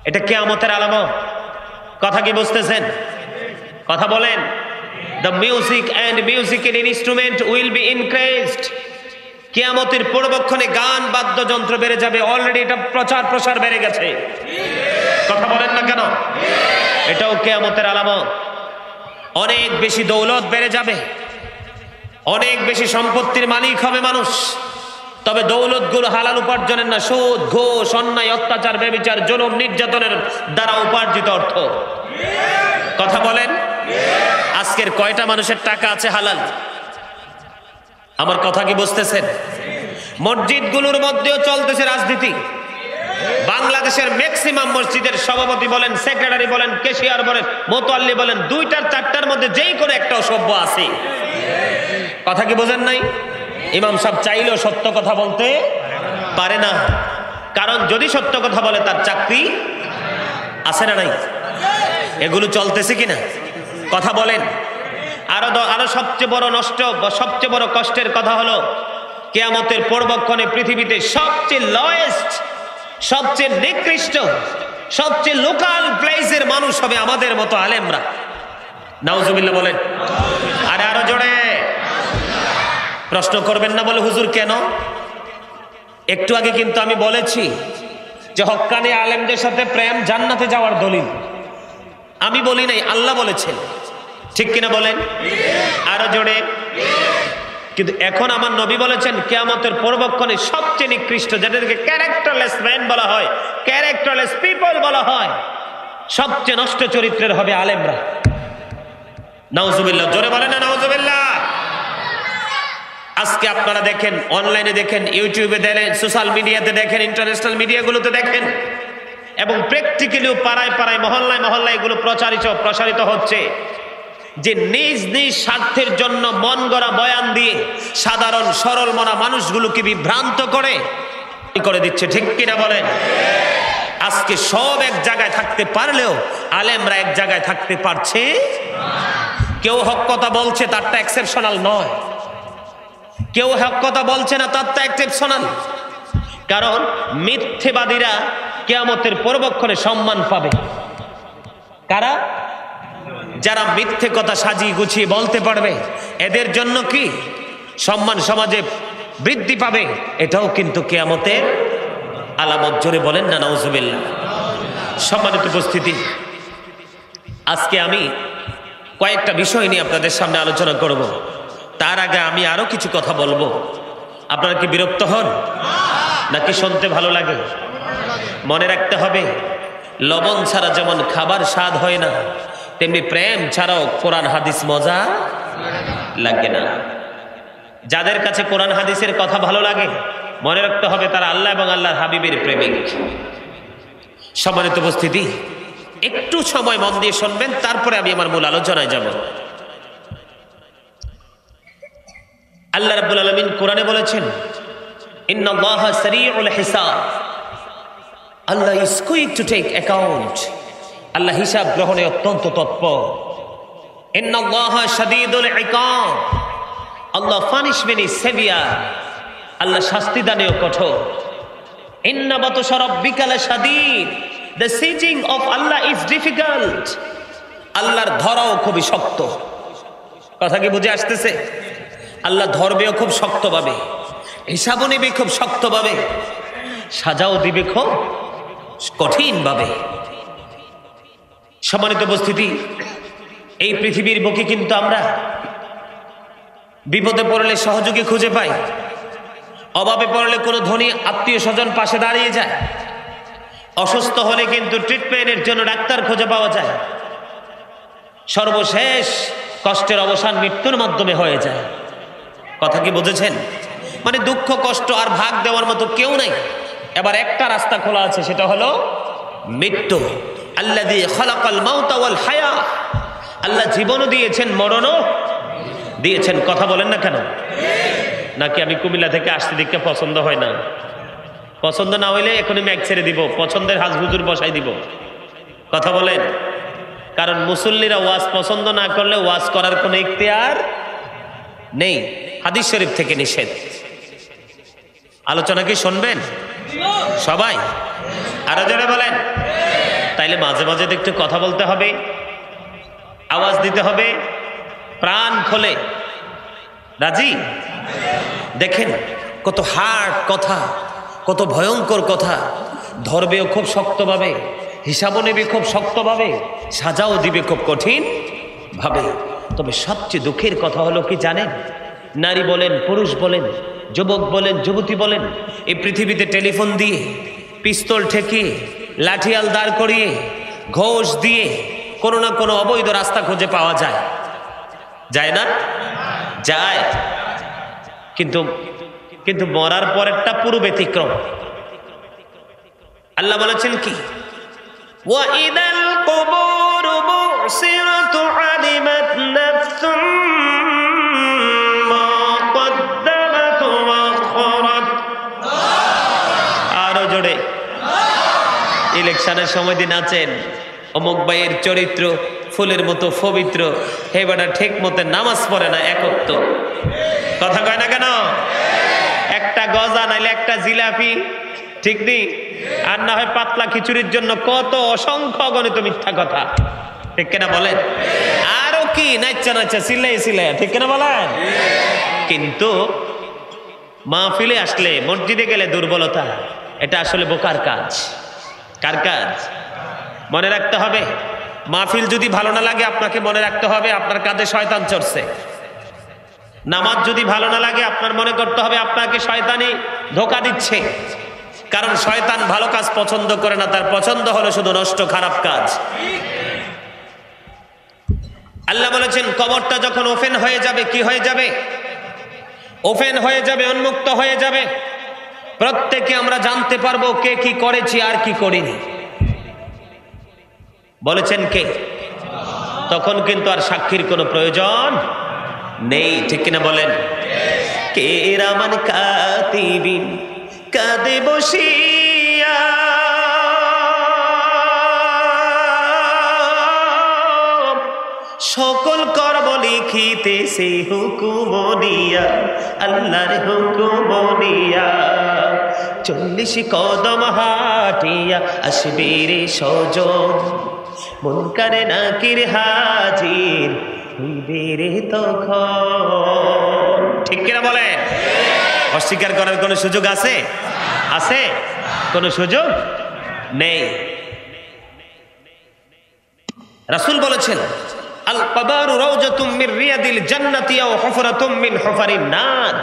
এটা কিয়ামতের আলামত। কথা কি বুঝতেছেন? কথা বলেন। The music and musical instrument will be increased. কিয়ামতের পূর্বক্ষণে গান বাদ্যযন্ত্র বেড়ে যাবে। অলরেডি এটা প্রচার প্রসার বেড়ে গেছে। কথা বলেন না কেন? এটাও কিয়ামতের আলামত। অনেক বেশি দৌলত বেড়ে যাবে, অনেক বেশি সম্পত্তির মালিক হবে মানুষ। তবে দৌলত গুলো হালাল উপার্জনের না, সুদ, ঘুষ, অন্যায়, অত্যাচার, ব্যভিচার, জুলুম, নির্যাতনের দ্বারা উপার্জিত অর্থ। কথা বলেন। আজকের কয়টা মানুষের টাকা আছে হালাল? আমার কথা কি বুঝতেছেন? মসজিদ গুলোর মধ্যেও চলতেছে রাজনীতি। বাংলাদেশের ম্যাক্সিমাম মসজিদের সভাপতি বলেন, সেক্রেটারি বলেন, ক্যাশিয়ার বলেন, মোতাল্লি বলেন, দুইটার চারটার মধ্যে যেই কোনো একটা অসভ্য আছে। কথা কি বোঝেন নাই? ইমাম সাহেব চাইলেও সত্য কথা বলতে পারে না, কারণ যদি সত্য কথা বলে তার চাকরি আছে না নাই? এগুলো চলতেছে কিনা? কথা বলেন। আরো সবচেয়ে বড় নষ্ট, সবচেয়ে বড় কষ্টের কথা হলো কিয়ামতের পূর্বক্ষণে পৃথিবীতে সবচেয়ে লয়েস্ট, সবচেয়ে নিকৃষ্ট, সবচেয়ে লোকাল প্লেসের মানুষ হবে আমাদের মতো আলেমরা। নাউজুবিল্লাহ বলেন। আরো জোরে। প্রশ্ন করবেন না বলে হুজুর কেন? একটু আগে কিন্তু আমি বলেছি যে হক্কানি আলেমদের সাথে প্রেম জান্নাতে যাওয়ার দলিল। আমি বলি নাই, আল্লাহ বলেছেন। ঠিক কিনা বলেন? আরো জোরে। কিন্তু এখন আমার নবী বলেছেন কিয়ামতের পূর্বক্ষণে সবচেয়ে নিকৃষ্ট, যাদেরকে ক্যারেক্টারলেস ম্যান বলা হয়, ক্যারেক্টারলেস পিপল বলা হয়, সবচেয়ে নষ্ট চরিত্রের হবে আলেমরা। নাউজুবিল্লাহ। জোরে বলেন না নাউজুবিল্লাহ। আজকে আপনারা দেখেন, অনলাইনে দেখেন, ইউটিউবে দেখেন, সোশ্যাল মিডিয়াতে দেখেন, ইন্টারন্যাশনাল মিডিয়াগুলোতে দেখেন, এবং প্র্যাকটিক্যালিও পাড়ায় পাড়ায়, মহল্লায় মহল্লায় এগুলো প্রসারিত হচ্ছে যে নিজ নিজ স্বার্থের জন্য মন গড়া বয়ান দিয়ে সাধারণ সরল মনা মানুষগুলোকে বিভ্রান্ত করে দিচ্ছে। ঠিক কিনা বলেন? আজকে সব এক জায়গায় থাকতে পারলেও আলেমরা এক জায়গায় থাকতে পারছে। কেউ হক কথা বলছে, তারটা এক্সেপশনাল নয়। কেউ হক কথা বলছে না, তারটা এক্সেপশনাল। কারণ মিথ্যেবাদীরা কিয়ামতের পূর্বক্ষণে সম্মান পাবে। কারা? যারা মিথ্যে কথা সাজিয়ে গুছিয়ে বলতে পারবে, এদের জন্য কি সম্মান সমাজে বৃদ্ধি পাবে। এটাও কিন্তু কিয়ামতের আলামত। জোরে বলেন না নাউজুবিল্লাহ। সম্মানিত উপস্থিতি, আজকে আমি কয়েকটা বিষয় নিয়ে আপনাদের সামনে আলোচনা করব। তার আগে আমি আরো কিছু কথা বলবো। আপনারা কি বিরক্ত হন নাকি শুনতে ভালো লাগে? মনে রাখতে হবে, লবণ ছাড়া যেমন খাবার স্বাদ হয় না, তেমনি প্রেম ছাড়াও কোরআন হাদিস মজা লাগে না। যাদের কাছে কোরআন হাদিসের কথা ভালো লাগে, মনে রাখতে হবে তারা আল্লাহ এবং আল্লাহর হাবিবের প্রেমিক। সম্মানিত উপস্থিতি, একটু সময় মন দিয়ে শুনবেন, তারপরে আমি আমার মূল আলোচনায় যাব। আল্লাহ রাব্বুল আলামিন কোরআনে বলেছেন, ইন্নাল্লাহা সারিউল হিসাব। আল্লাহ is quick to take account. আল্লাহ হিসাব গ্রহণে অত্যন্ত তৎপর। ইন্নাল্লাহা শাদীদুল ইকাব। আল্লাহ পানিশমেন্ট ইজ সেভিয়ার। আল্লাহ শাস্তি দানেও কঠোর। ইন্না বাতশা রাব্বিকা লাশাদীদ। দ্য সিজিং অফ আল্লাহ ইজ ডিফিকাল্ট। আল্লাহর ধরাও খুবই শক্ত। কথা কি বুঝে আসতেছে? আল্লাহ ধরবেও খুব শক্তভাবে। হিসাবও নিবে খুব শক্তভাবে, সাজাও দিবে খুব কঠিনভাবে। সম্মানিত উপস্থিতি, এই পৃথিবীর বুকে কিন্তু আমরা বিপদে পড়লে সহযোগী খুঁজে পাই, অভাবে পড়লে কোনো ধনী আত্মীয় স্বজন পাশে দাঁড়িয়ে যায়, অসুস্থ হলে কিন্তু ট্রিটমেন্টের জন্য ডাক্তার খুঁজে পাওয়া যায়, সর্বশেষ কষ্টের অবসান মৃত্যুর মাধ্যমে হয়ে যায়। কথা কি বুঝেছেন? মানে দুঃখ কষ্ট আর ভাগ দেওয়ার মতো কেউ নাই। এবার একটা রাস্তা খোলা আছে, সেটা হলো মৃত্যু। আল্লাযী খালাকাল মাউতা ওয়াল হায়া, আল্লাহ জীবনও দিয়েছেন, মরণও দিয়েছেন। কথা বলেন না কেন? নাকি আমি কুমিল্লা থেকে আসতে দেখে পছন্দ হয় না? পছন্দ না হইলে এখনই ম্যাগ ছেড়ে দিব, পছন্দের হাজ হুজুর বসাই দিব। কথা বলেন। কারণ মুসল্লিরা ওয়াজ পছন্দ না করলে ওয়াজ করার কোনো ইখতিয়ার নেই, হাদিস শরীফ থেকে নিষেধ। আলোচনা কি শুনবেন সবাই? আরো জোরে বলেন। তাইলে মাঝে মাঝে একটু কথা বলতে হবে, আওয়াজ দিতে হবে, প্রাণ খোলে। রাজি? দেখেন কত হার্ড কথা, কত ভয়ঙ্কর কথা। ধরবেও খুব শক্তভাবে, হিসাবও নেবে খুব শক্তভাবে, সাজাও দিবে খুব কঠিন ভাবে। তবে সবচেয়ে দুঃখের কথা হলো কি জানেন? নারী বলেন, পুরুষ বলেন, যুবক বলেন, যুবতী বলেন, এই পৃথিবীতে টেলিফোন দিয়ে, পিস্তল ঠেকিয়ে, লাঠিয়াল দাঁড় করিয়ে, ঘোষ দিয়ে কোনো না কোনো অবৈধ রাস্তা খুঁজে পাওয়া যায়। যায় না? যায়। কিন্তু কিন্তু মরার পরেরটা পুরো ব্যতিক্রম। আল্লাহ বলেছেন কি? ওয়াইদাল কুবুর বুসিরাত আলিমাত নাফসুম মা কদ্দামাত ওয়া আখরাত। আরো জোরে। ইলেকশনের সময় দিন আছেন, অমুক ভাইয়ের চরিত্র ফুলের মতো পবিত্র, হে বেটা ঠিক মতো নামাজ পড়ে না, একত্ব। কথা কয় না কেন? একটা গজা নাইলে একটা জিলাপি, ঠিক নেই? আর না হয় পাতলা খিচুড়ির জন্য কত অসংখ্য অগণিত মিথ্যা কথা, ঠিক কিনা বলেন? আরো কি নাচ্চা নাচ্চা সিলাই সিলাই, ঠিক কিনা বলেন? কিন্তু মাহফিলে আসলে, মসজিদে গেলে দুর্বলতা। এটা আসলে বোকার কাজ। কার কাজ? মনে রাখতে হবে, মাহফিল যদি ভালো না লাগে আপনাকে মনে রাখতে হবে আপনার কাঁধে শয়তান চড়ছে। নামাজ যদি ভালো না লাগে আপনার মনে করতে হবে আপনাকে শয়তানি ধোঁকা দিচ্ছে। কারণ শয়তান ভালো কাজ পছন্দ করে না, তার পছন্দ হলো শুধু নষ্ট খারাপ কাজ। আল্লাহ বলেছেন কবরটা যখন ওপেন হয়ে যাবে, কি হয়ে যাবে? ওপেন হয়ে যাবে, উন্মুক্ত হয়ে যাবে। প্রত্যেকে আমরা জানতে পারবো কে কি করেছি আর কি করিনি। বলেছেন কে? তখন কিন্তু আর সাক্ষীর কোনো প্রয়োজন নেই, ঠিক কিনা বলেন? কে রামান কাতিবিন কাঁদে বসিয়া, সকল কর্ম লিখিতেছে হুকুমনিয়া, আল্লাহর হুকুমনিয়া। 40 কদম হাটিয়া আসবে রে সজন, মুনকারে নাকির হাজির হইবে রে তখন। ঠিক কিনা বলেন? অস্বীকার করার কোনো সুযোগ আছে? আছে? কোনো সুযোগ নেই। রাসূল বলেছেন আল কবরু রাউজাতুম মির রিয়াদিল জান্নাতি আও হুফরাতুম মিন হুফারিন নার।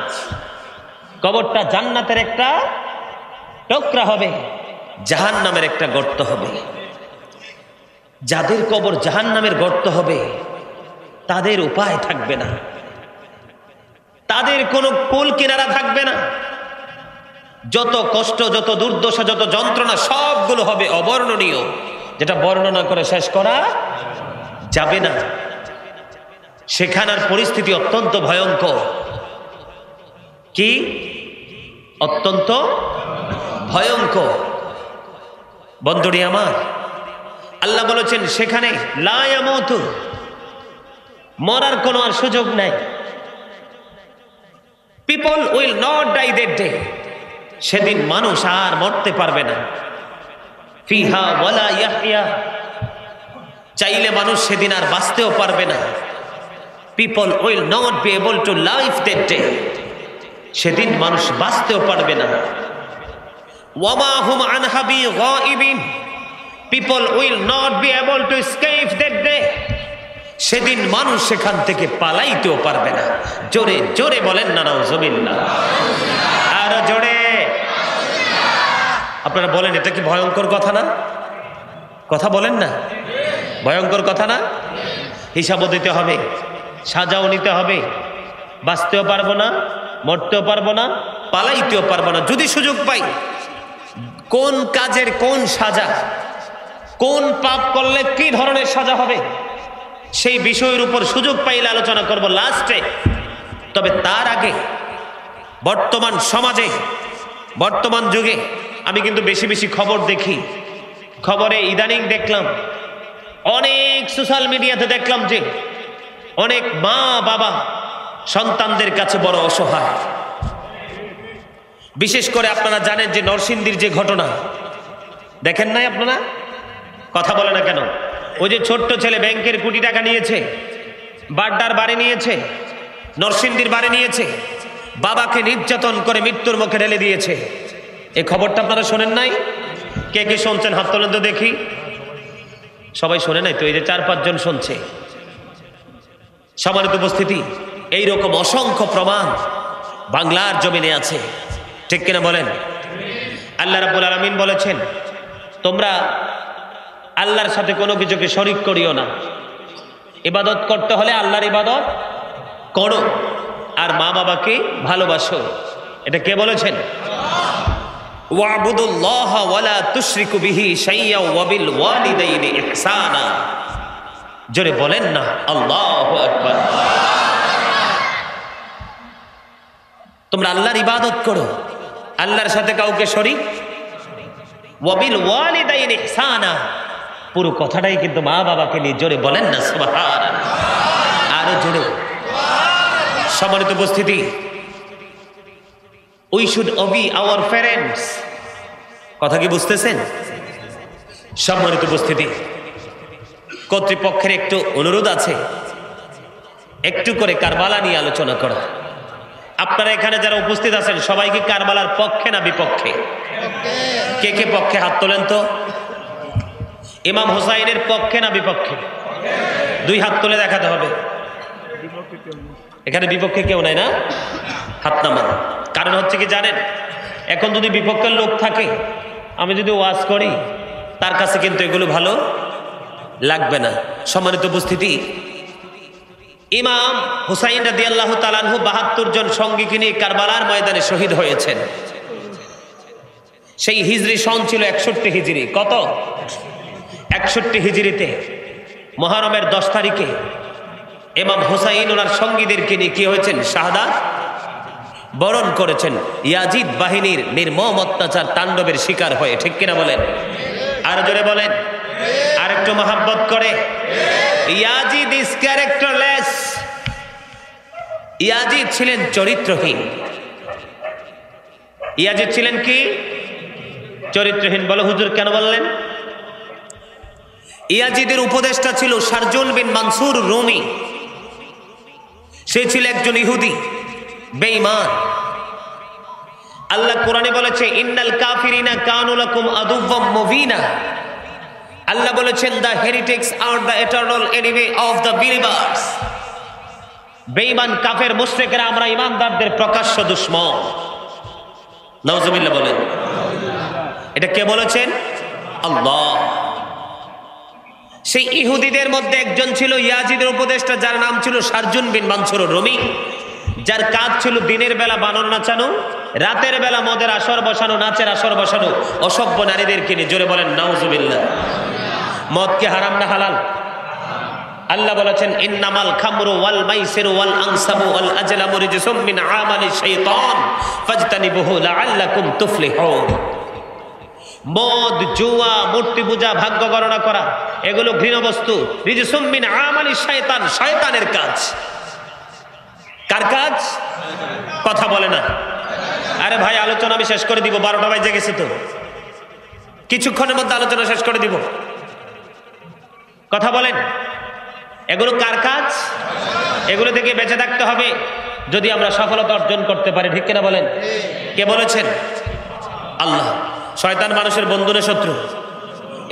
কবরটা জান্নাতের একটা টুকরা হবে, জাহান্নামের একটা গর্ত হবে। যাদের কবর জাহান্নামের গর্ত হবে তাদের উপায় থাকবে না, তাদের কোনো কুল কিনারা থাকবে না। যত কষ্ট, যত দুর্দশা, যত যন্ত্রণা সবগুলো হবে অবর্ণনীয়, যেটা বর্ণনা করে শেষ করা যাবে না। সেখানের পরিস্থিতি অত্যন্ত ভয়ঙ্কর। কি? অত্যন্ত ভয়ঙ্কর। বন্ধুরি আমার, আল্লাহ বলেছেন সেখানে লা ইয়ামুতু, মরার কোনো আর সুযোগ নাই। People will not die that day, সেদিন মানুষ আর মরতে পারবে না। ফিহা ওয়ালা ইয়াহইয়া, চাইলে মানুষ সেদিন আর বাঁচতেও পারবে না। People will not be able to live that day, সেদিন মানুষ বাঁচতেও পারবে না। ওয়ামা হুম আনহা বিগাইবিন, people will not be able to escape that day. সেদিন মানুষ সেখান থেকে পালাইতেও পারবে না। জোরে জোরে বলেন না নাউজুবিল্লাহ, আর জোরে। আপনারা বলেন এটা কি ভয়ঙ্কর কথা না? কথা বলেন না, ভয়ঙ্কর কথা না? হিসাবও দিতে হবে, সাজাও নিতে হবে, বাঁচতেও পারবো না, মরতেও পারবো না, পালাইতেও পারবো না। যদি সুযোগ পাই, কোন কাজের কোন সাজা, কোন পাপ করলে কি ধরনের সাজা হবে, সেই বিষয়ের উপর সুযোগ পাইলে আলোচনা করব লাস্টে। তবে তার আগে বর্তমান সমাজে, বর্তমান যুগে আমি কিন্তু বেশি বেশি খবর দেখি। খবরে ইদানিং দেখলাম, অনেক সোশ্যাল মিডিয়াতে দেখলাম যে অনেক মা বাবা সন্তানদের কাছে বড় অসহায়। বিশেষ করে আপনারা জানেন যে নরসিংদীর যে ঘটনা, দেখেন নাই আপনারা? কথা বলে না কেন? ওই যে ছোট্ট ছেলে ব্যাংকের কোটি টাকা নিয়েছে, বাড্ডার বাড়ি নিয়েছে, নরসিংদীর বাড়ি নিয়েছে, বাবাকে নির্যাতন করে মৃত্যুর মুখে ঢেলে দিয়েছে। এই খবরটা আপনারা শোনেন নাই? কে কে শুনছেন হাত তোলেন তো দেখি। সবাই শোনে নাই তো? এই যে 4-5 জন শুনছে। সম্মানিত উপস্থিতি, এইরকম অসংখ্য প্রমাণ বাংলার জমিনে আছে, ঠিক কিনা বলেন? আল্লাহ রাব্বুল আলামিন বলেছেন, তোমরা আল্লাহর সাথে কোনো কিছুকে শরীক করিও না। ইবাদত করতে হলে আল্লাহর ইবাদত করো, আর মা বাবাকে ভালোবাসো। এটা কে বলেছেন? ওয়াবুদুল্লাহ ওয়ালা তুশরিকু বিহি শাইয়্যা ওয়া বিল ওয়ালিদাইনি ইহসানা। জোরে বলেন না আল্লাহু আকবার। তোমরা আল্লাহর ইবাদত করো, আল্লাহর সাথে কাউকে শরীক। ওয়া বিল ওয়ালিদাইনি ইহসানা, পুরো কথাটাই কিন্তু মা বাবাকে নিয়ে। জোরে বলেন না সুবহানাল্লাহ, আরো জোরে। সম্মানিত উপস্থিতি, we should obey our parents। কথা কি বুঝতেছেন? সম্মানিত উপস্থিতি, কর্তৃপক্ষের একটু অনুরোধ আছে, একটু করে কারবালা নিয়ে আলোচনা করা। আপনারা এখানে যারা উপস্থিত আছেন সবাই কি কারবালার পক্ষে না বিপক্ষে? কে কে পক্ষে হাত তোলেন তো? ইমাম হুসাইনের পক্ষে না বিপক্ষে? 2 হাত তুলে দেখাতে হবে। এখানে বিপক্ষে কেউ নাই না? হাত নামান। কারণ হচ্ছে কি জানেন, এখন যদি বিপক্ষের লোক থাকে, আমি যদি ওয়াজ করি, তার কাছে কিন্তু এগুলো ভালো লাগবে না। সম্মানিত উপস্থিতি, ইমাম হুসাইন রাদিয়াল্লাহু তাআলা আনহু 72 জন সঙ্গীকে নিয়ে কারবালার ময়দানে শহীদ হয়েছেন। সেই হিজরি সন ছিল 61 হিজরি। কত? 61 হিজরিতে মুহররমের 10 তারিখে ইমাম হুসাইন ওনার সঙ্গীদেরকে নিয়ে কি হয়েছেন? শাহাদাত বরণ করেছেন, ইয়াজিদ বাহিনীর নির্মম অত্যাচার তাণ্ডবের শিকার হয়ে। ঠিক কিনা বলেন? আর জোরে বলেন, আর একটু মহব্বত করে। Yazid is characterless. ইয়াজিদ ছিলেন চরিত্রহীন। ইয়াজিদ ছিলেন কি? চরিত্রহীন। বলো হুজুর কেন বললেন? ইয়াজিদের উপদেষ্টা ছিল শারজুল বিন মানসুর রুমি। সে ছিল একজন ইহুদি, বেঈমান। আল্লাহ কোরআনে বলেছে, ইন্নাল কাফিরিনা কানু লাকুম আদুওয়াম মুবিনা। আল্লাহ বলেছেন, the heretics are the eternal enemy of the believers. বেঈমান কাফের মুশরিকরা আমরা ঈমানদারদের প্রকাশ্য দুশমন। নাউজুবিল্লাহ বলেন। এটা কে বলেছেন? আল্লাহ। সেই ইহুদিদের মধ্যে একজন ছিল ইয়াজিদের উপদেষ্টা, যার নাম ছিল শারজুল বিন মানসুর রুমি, যার কাজ ছিল দিনের বেলা বানর নাচানো, রাতের বেলা মদের আসর বসানো, নাচের আসর বসানো, অসভ্য নারীদেরকে নিয়ে। জোরে বলেন নাউজুবিল্লাহ। মদ কি হারাম না হালাল? আল্লাহ বলেছেন, ইন্নামাল খামরু ওয়াল মাইসিরু ওয়াল আনসাবু ওয়াল আজলামু রিজসুম মিন আমালিশ শাইতান ফাজতানিবুহু লাআল্লাকুম তুফলিহুন। মদ, জুয়া, মূর্তি পূজা, ভাগ্য গণনা করা, এগুলো ঘৃণ্য বস্তু। রিজসুম মিন আমালিশ শাইতান, শয়তানের কাজ। কার কাজ? কথা বলে না। আরে ভাই, আলোচনা আমি শেষ করে দিব, 12টা বাজে গেছে তো, কিছুক্ষণের মধ্যে আলোচনা শেষ করে দিব। কথা বলেন, এগুলো কার কাজ? এগুলো থেকে বেঁচে থাকতে হবে। যদি আমরা সফলতা অর্জন করতে পারি, ঠিক কিনা বলেন? কে বলেছেন? আল্লাহ। শয়তান মানুষের বন্ধু না শত্রু?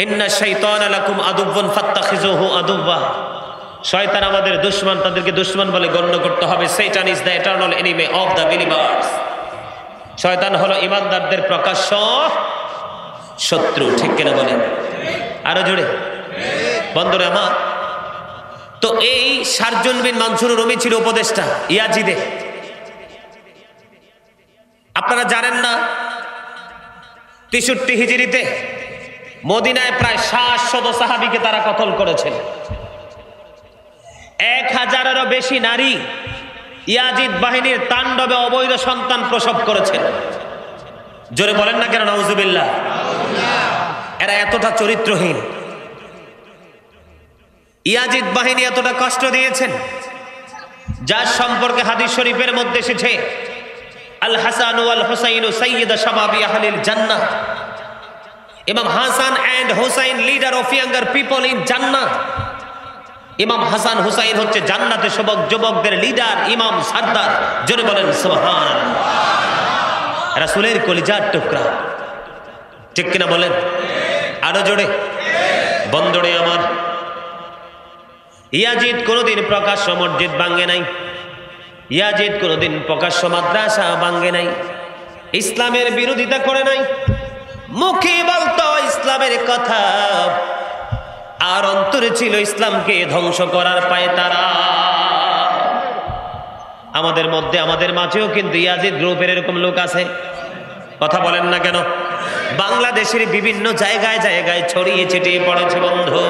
ইন্না শাইতানা লাকুম আদুওয়ান ফাত্তাখিযুহু আদুওয়া। শয়তান আমাদের দুশমন, তাদেরকে দুশমন বলে গণ্য করতে হবে। Shaitan is the eternal enemy of the believers. শয়তান হলো ঈমানদারদের প্রকাশ্য শত্রু, ঠিক কিনা বলেন? আরো জোরে বন্ধুরা আমার। তো এই শারজুল বিন মানসুর রুমি ছিল উপদেষ্টা ইয়াজিদে। আপনারা জানেন না 63 হিজরিতে মদিনায় প্রায় 700 সাহাবীকে তারা কতল করেছেন। 1000-এরও বেশি নারী ইয়াজিদ বাহিনীর তাণ্ডবে অবৈধ সন্তান প্রসব করেছেন। জোরে বলেন না কেন নাউজুবিল্লাহ। এরা এতটা চরিত্রহীন, ইয়াজিদ বাহিনী এতটা কষ্ট দিয়েছেন, যার সম্পর্কে হাদিস শরীফের মধ্যে এসেছে আল হাসান ওয়াল হুসাইন সাইয়্যিদা শাবাবি আহলিল জান্নাহ। Imam Hasan and Hussain leader of younger people in Jannah. Imam Hasan Hussain হচ্ছে জান্নাতের সব যুবকদের লিডার, ইমাম সরদার। জোরে বলেন সুবহানাল্লাহ। রাসূলের কলিজার টুকরা, ঠিক কিনা বলেন? আরো জোরে বন্ধুরে আমার। ইয়াজিদ কোনোদিন প্রকাশ্য মসজিদ ভাঙে নাই, ইয়াজিদ কোনোদিন প্রকাশ্য মাদ্রাসা ভাঙে নাই, ইসলামের বিরোধিতা করে নাই। মুখে বলতো ইসলামের কথা, আর অন্তরে ছিল ইসলামকে ধ্বংস করার পায়তারা। আমাদের মধ্যে, আমাদের মাঝেও কিন্তু ইয়াজিদ গ্রুপের এরকম লোক আছে। কথা বলেন না কেন? বাংলাদেশের বিভিন্ন জায়গায় জায়গায় ছড়িয়ে ছিটিয়ে পড়েছে বন্ধু।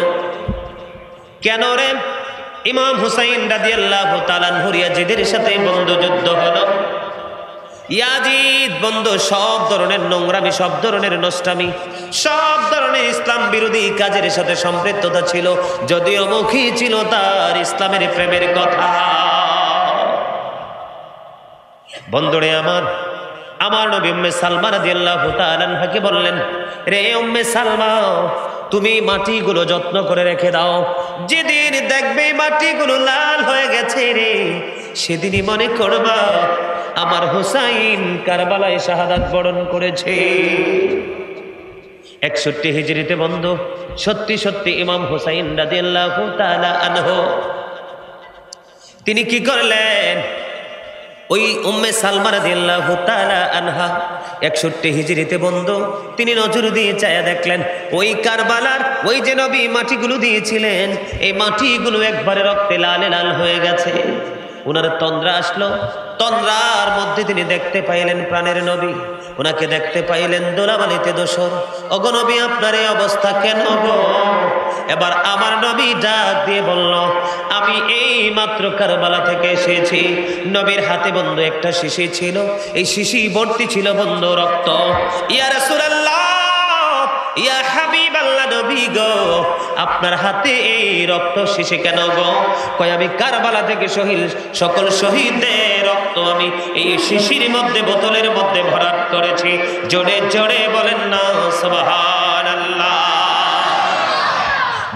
কেন রে? ইমাম হুসাইন রাদিয়াল্লাহু তাআলা আনহু ইয়াজিদের সাথে বন্ধু যুদ্ধ হলো। ইয়াজিদ বন্ধু সব ধরনের নোংরামি, সব ধরনের নষ্টামি, সব ধরনের ইসলাম বিরোধী কাজের সাথে সম্পৃক্ততা ছিল, যদিও মুখী ছিল তার ইসলামের প্রেমের কথা। বন্ধুরে আমার, আমার নবী উম্মে সালমা রাদিয়াল্লাহু তাআলা আনহাকে বললেন, রে উম্মে সালমা, তুমি মাটিগুলো যত্ন করে রেখে দাও। যেদিন দেখবে মাটিগুলো লাল হয়ে গেছে রে, সেদিনই মনে করবা আমার হুসাইন কারবালায় শাহাদাত বরণ করেছে। 61 হিজরিতে বন্ধু সত্যি সত্যি ইমাম হুসাইন রাদিয়াল্লাহু তাআলা আনহু তিনি কি করলেন? ওই উম্মে সালমা রাদিয়াল্লাহু তাআলা আনহা 61 হিজরিতে বন্ধু তিনি নজর দিয়ে চায়া দেখলেন ওই কারবালার ওই যে নবী মাটিগুলো দিয়েছিলেন, এই মাটিগুলো একবারে রক্তে লাল লাল হয়ে গেছে। ওনার তন্দ্রা আসলো, তন্দ্রার মধ্যে তিনি দেখতে পাইলেন প্রাণের নবী, ওনাকে দেখতে পাইলেন দোলাবালিতে দোসর। ওগো নবী, আপনার এই অবস্থা কেন গো? এবার আমার নবী ডাক দিয়ে বলল, আমি এই মাত্র কারবালা থেকে এসেছি। নবীর হাতে বন্ধু একটা শিশি ছিল, এই শিশি ভর্তি ছিল বন্ধু রক্ত। ইয়া রাসূলুল্লাহ, ইয়া হাবিবাল্লাহ নবী গো, আপনার হাতে এই রক্ত শিশি কেন গো? কয় আমি কারবালা থেকে সকল শহীদদের রক্ত আমি এই শিশির মধ্যে, বোতলের মধ্যে ভরাট করেছি। জোরে জোরে বলেন না সুবহানাল্লাহ।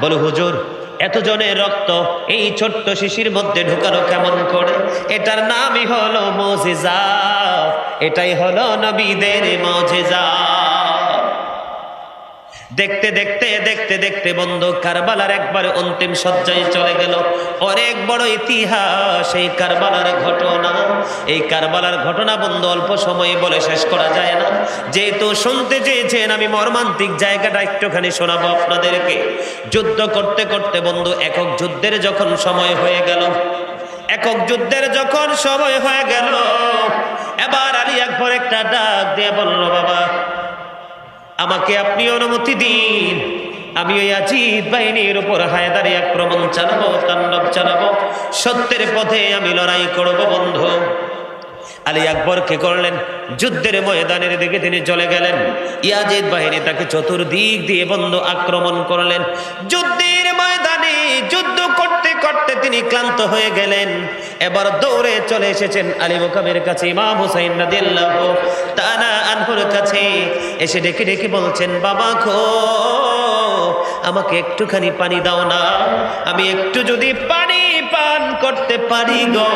বলো হুজুর, এত জনের রক্ত এই ছোট্ট শিশির মধ্যে ঢুকানো কেমন করে? এটার নামই হলো মুজিজা, এটাই হলো নবীদের মুজিজা। দেখতে দেখতে দেখতে দেখতে বন্ধু কারবালার একবার অন্তিম সজ্জায় চলে গেল। অনেক বড় ইতিহাস এই কারবালার ঘটনা। এই কারবালার ঘটনা বন্ধু অল্প সময়ে বলে শেষ করা যায় না। যেহেতু শুনতে চেয়েছেন, আমি মর্মান্তিক জায়গাটা একটুখানি শোনাবো আপনাদেরকে। যুদ্ধ করতে করতে বন্ধু একক যুদ্ধের যখন সময় হয়ে গেল, একক যুদ্ধের যখন সময় হয়ে গেল, এবার আলী আকবর একটা ডাক দিয়ে বলল, বাবা আমাকে আপনি অনুমতি দিন, আমি ওই ইয়াজিদ বাহিনীর উপর হায়দারি আক্রমণ চালাবো, তাণ্ডব চালাবো, সত্যের পথে আমি লড়াই করব বন্ধু। আলী আকবর কে করলেন? যুদ্ধের ময়দানের দিকে তিনি চলে গেলেন। ইয়াজিদ বাহিনী তাকে চতুর্দিক দিয়ে বন্ধু আক্রমণ করলেন। যুদ্ধের ময়দানে যুদ্ধ করতে করতে তিনি ক্লান্ত হয়ে গেলেন। এবার দৌড়ে চলে এসেছেন আলী মুকামের কাছে, ইমাম হুসাইন রাদিয়াল্লাহু তাআলা আনহুর কাছে। এসে ডেকে ডেকে বলছেন, বাবা খো, আমাকে একটুখানি পানি দাও না, আমি একটু যদি পানি পাই পান করতে পারি গো,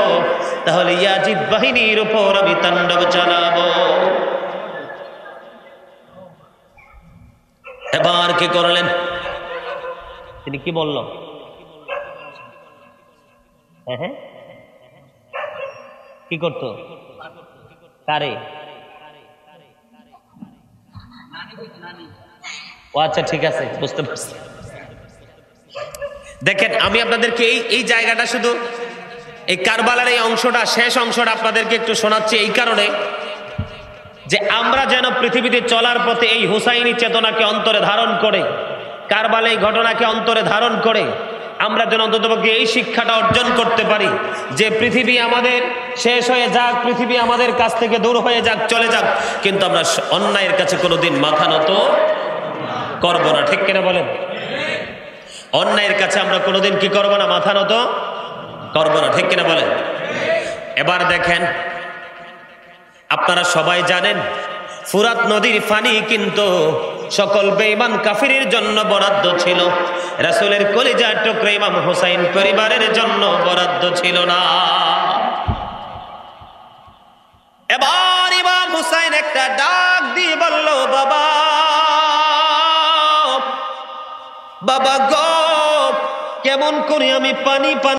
তাহলে ইয়াজিদ বাহিনীর উপর আমি তাণ্ডব চালাবো। এবার কি করলেন? তিনি কি বলল? হ্যাঁ, কি করতো? কারে? ও আচ্ছা, ঠিক আছে, বুঝতে পারছি। দেখেন, আমি আপনাদেরকে এই জায়গাটা, শুধু এই কারবালার এই অংশটা, শেষ অংশটা আপনাদেরকে একটু শোনাচ্ছি এই কারণে যে আমরা যেন পৃথিবীতে চলার পথে এই হুসাইনি চেতনাকে অন্তরে ধারণ করে, কারবালা এই ঘটনাকে অন্তরে ধারণ করে আমরা যেন অন্ততপক্ষে এই শিক্ষাটা অর্জন করতে পারি যে পৃথিবী আমাদের শেষ হয়ে যাক, পৃথিবী আমাদের কাছ থেকে দূর হয়ে যাক, চলে যাক, কিন্তু আমরা অন্যায়ের কাছে কোনোদিন মাথা নত করব না। ঠিক কিনা বলেন? অন্যায়ের কাছে আমরা কোনোদিন কি করব না? মাথা নত করব না। ঠিক কিনা বলেন? এবার দেখেন, আপনারা সবাই জানেন ফুরাত নদীর পানি কিন্তু সকল বেঈমান কাফিরের জন্য বরাদ্দ ছিল, রাসূলের কলিজার টুকরা ইমাম হুসাইন পরিবারের জন্য বরাদ্দ ছিল না। এবার ইমাম হুসাইন একটা ডাক দিয়ে বলল, বাবা, বাবা গো, কেমন করে আমি পানি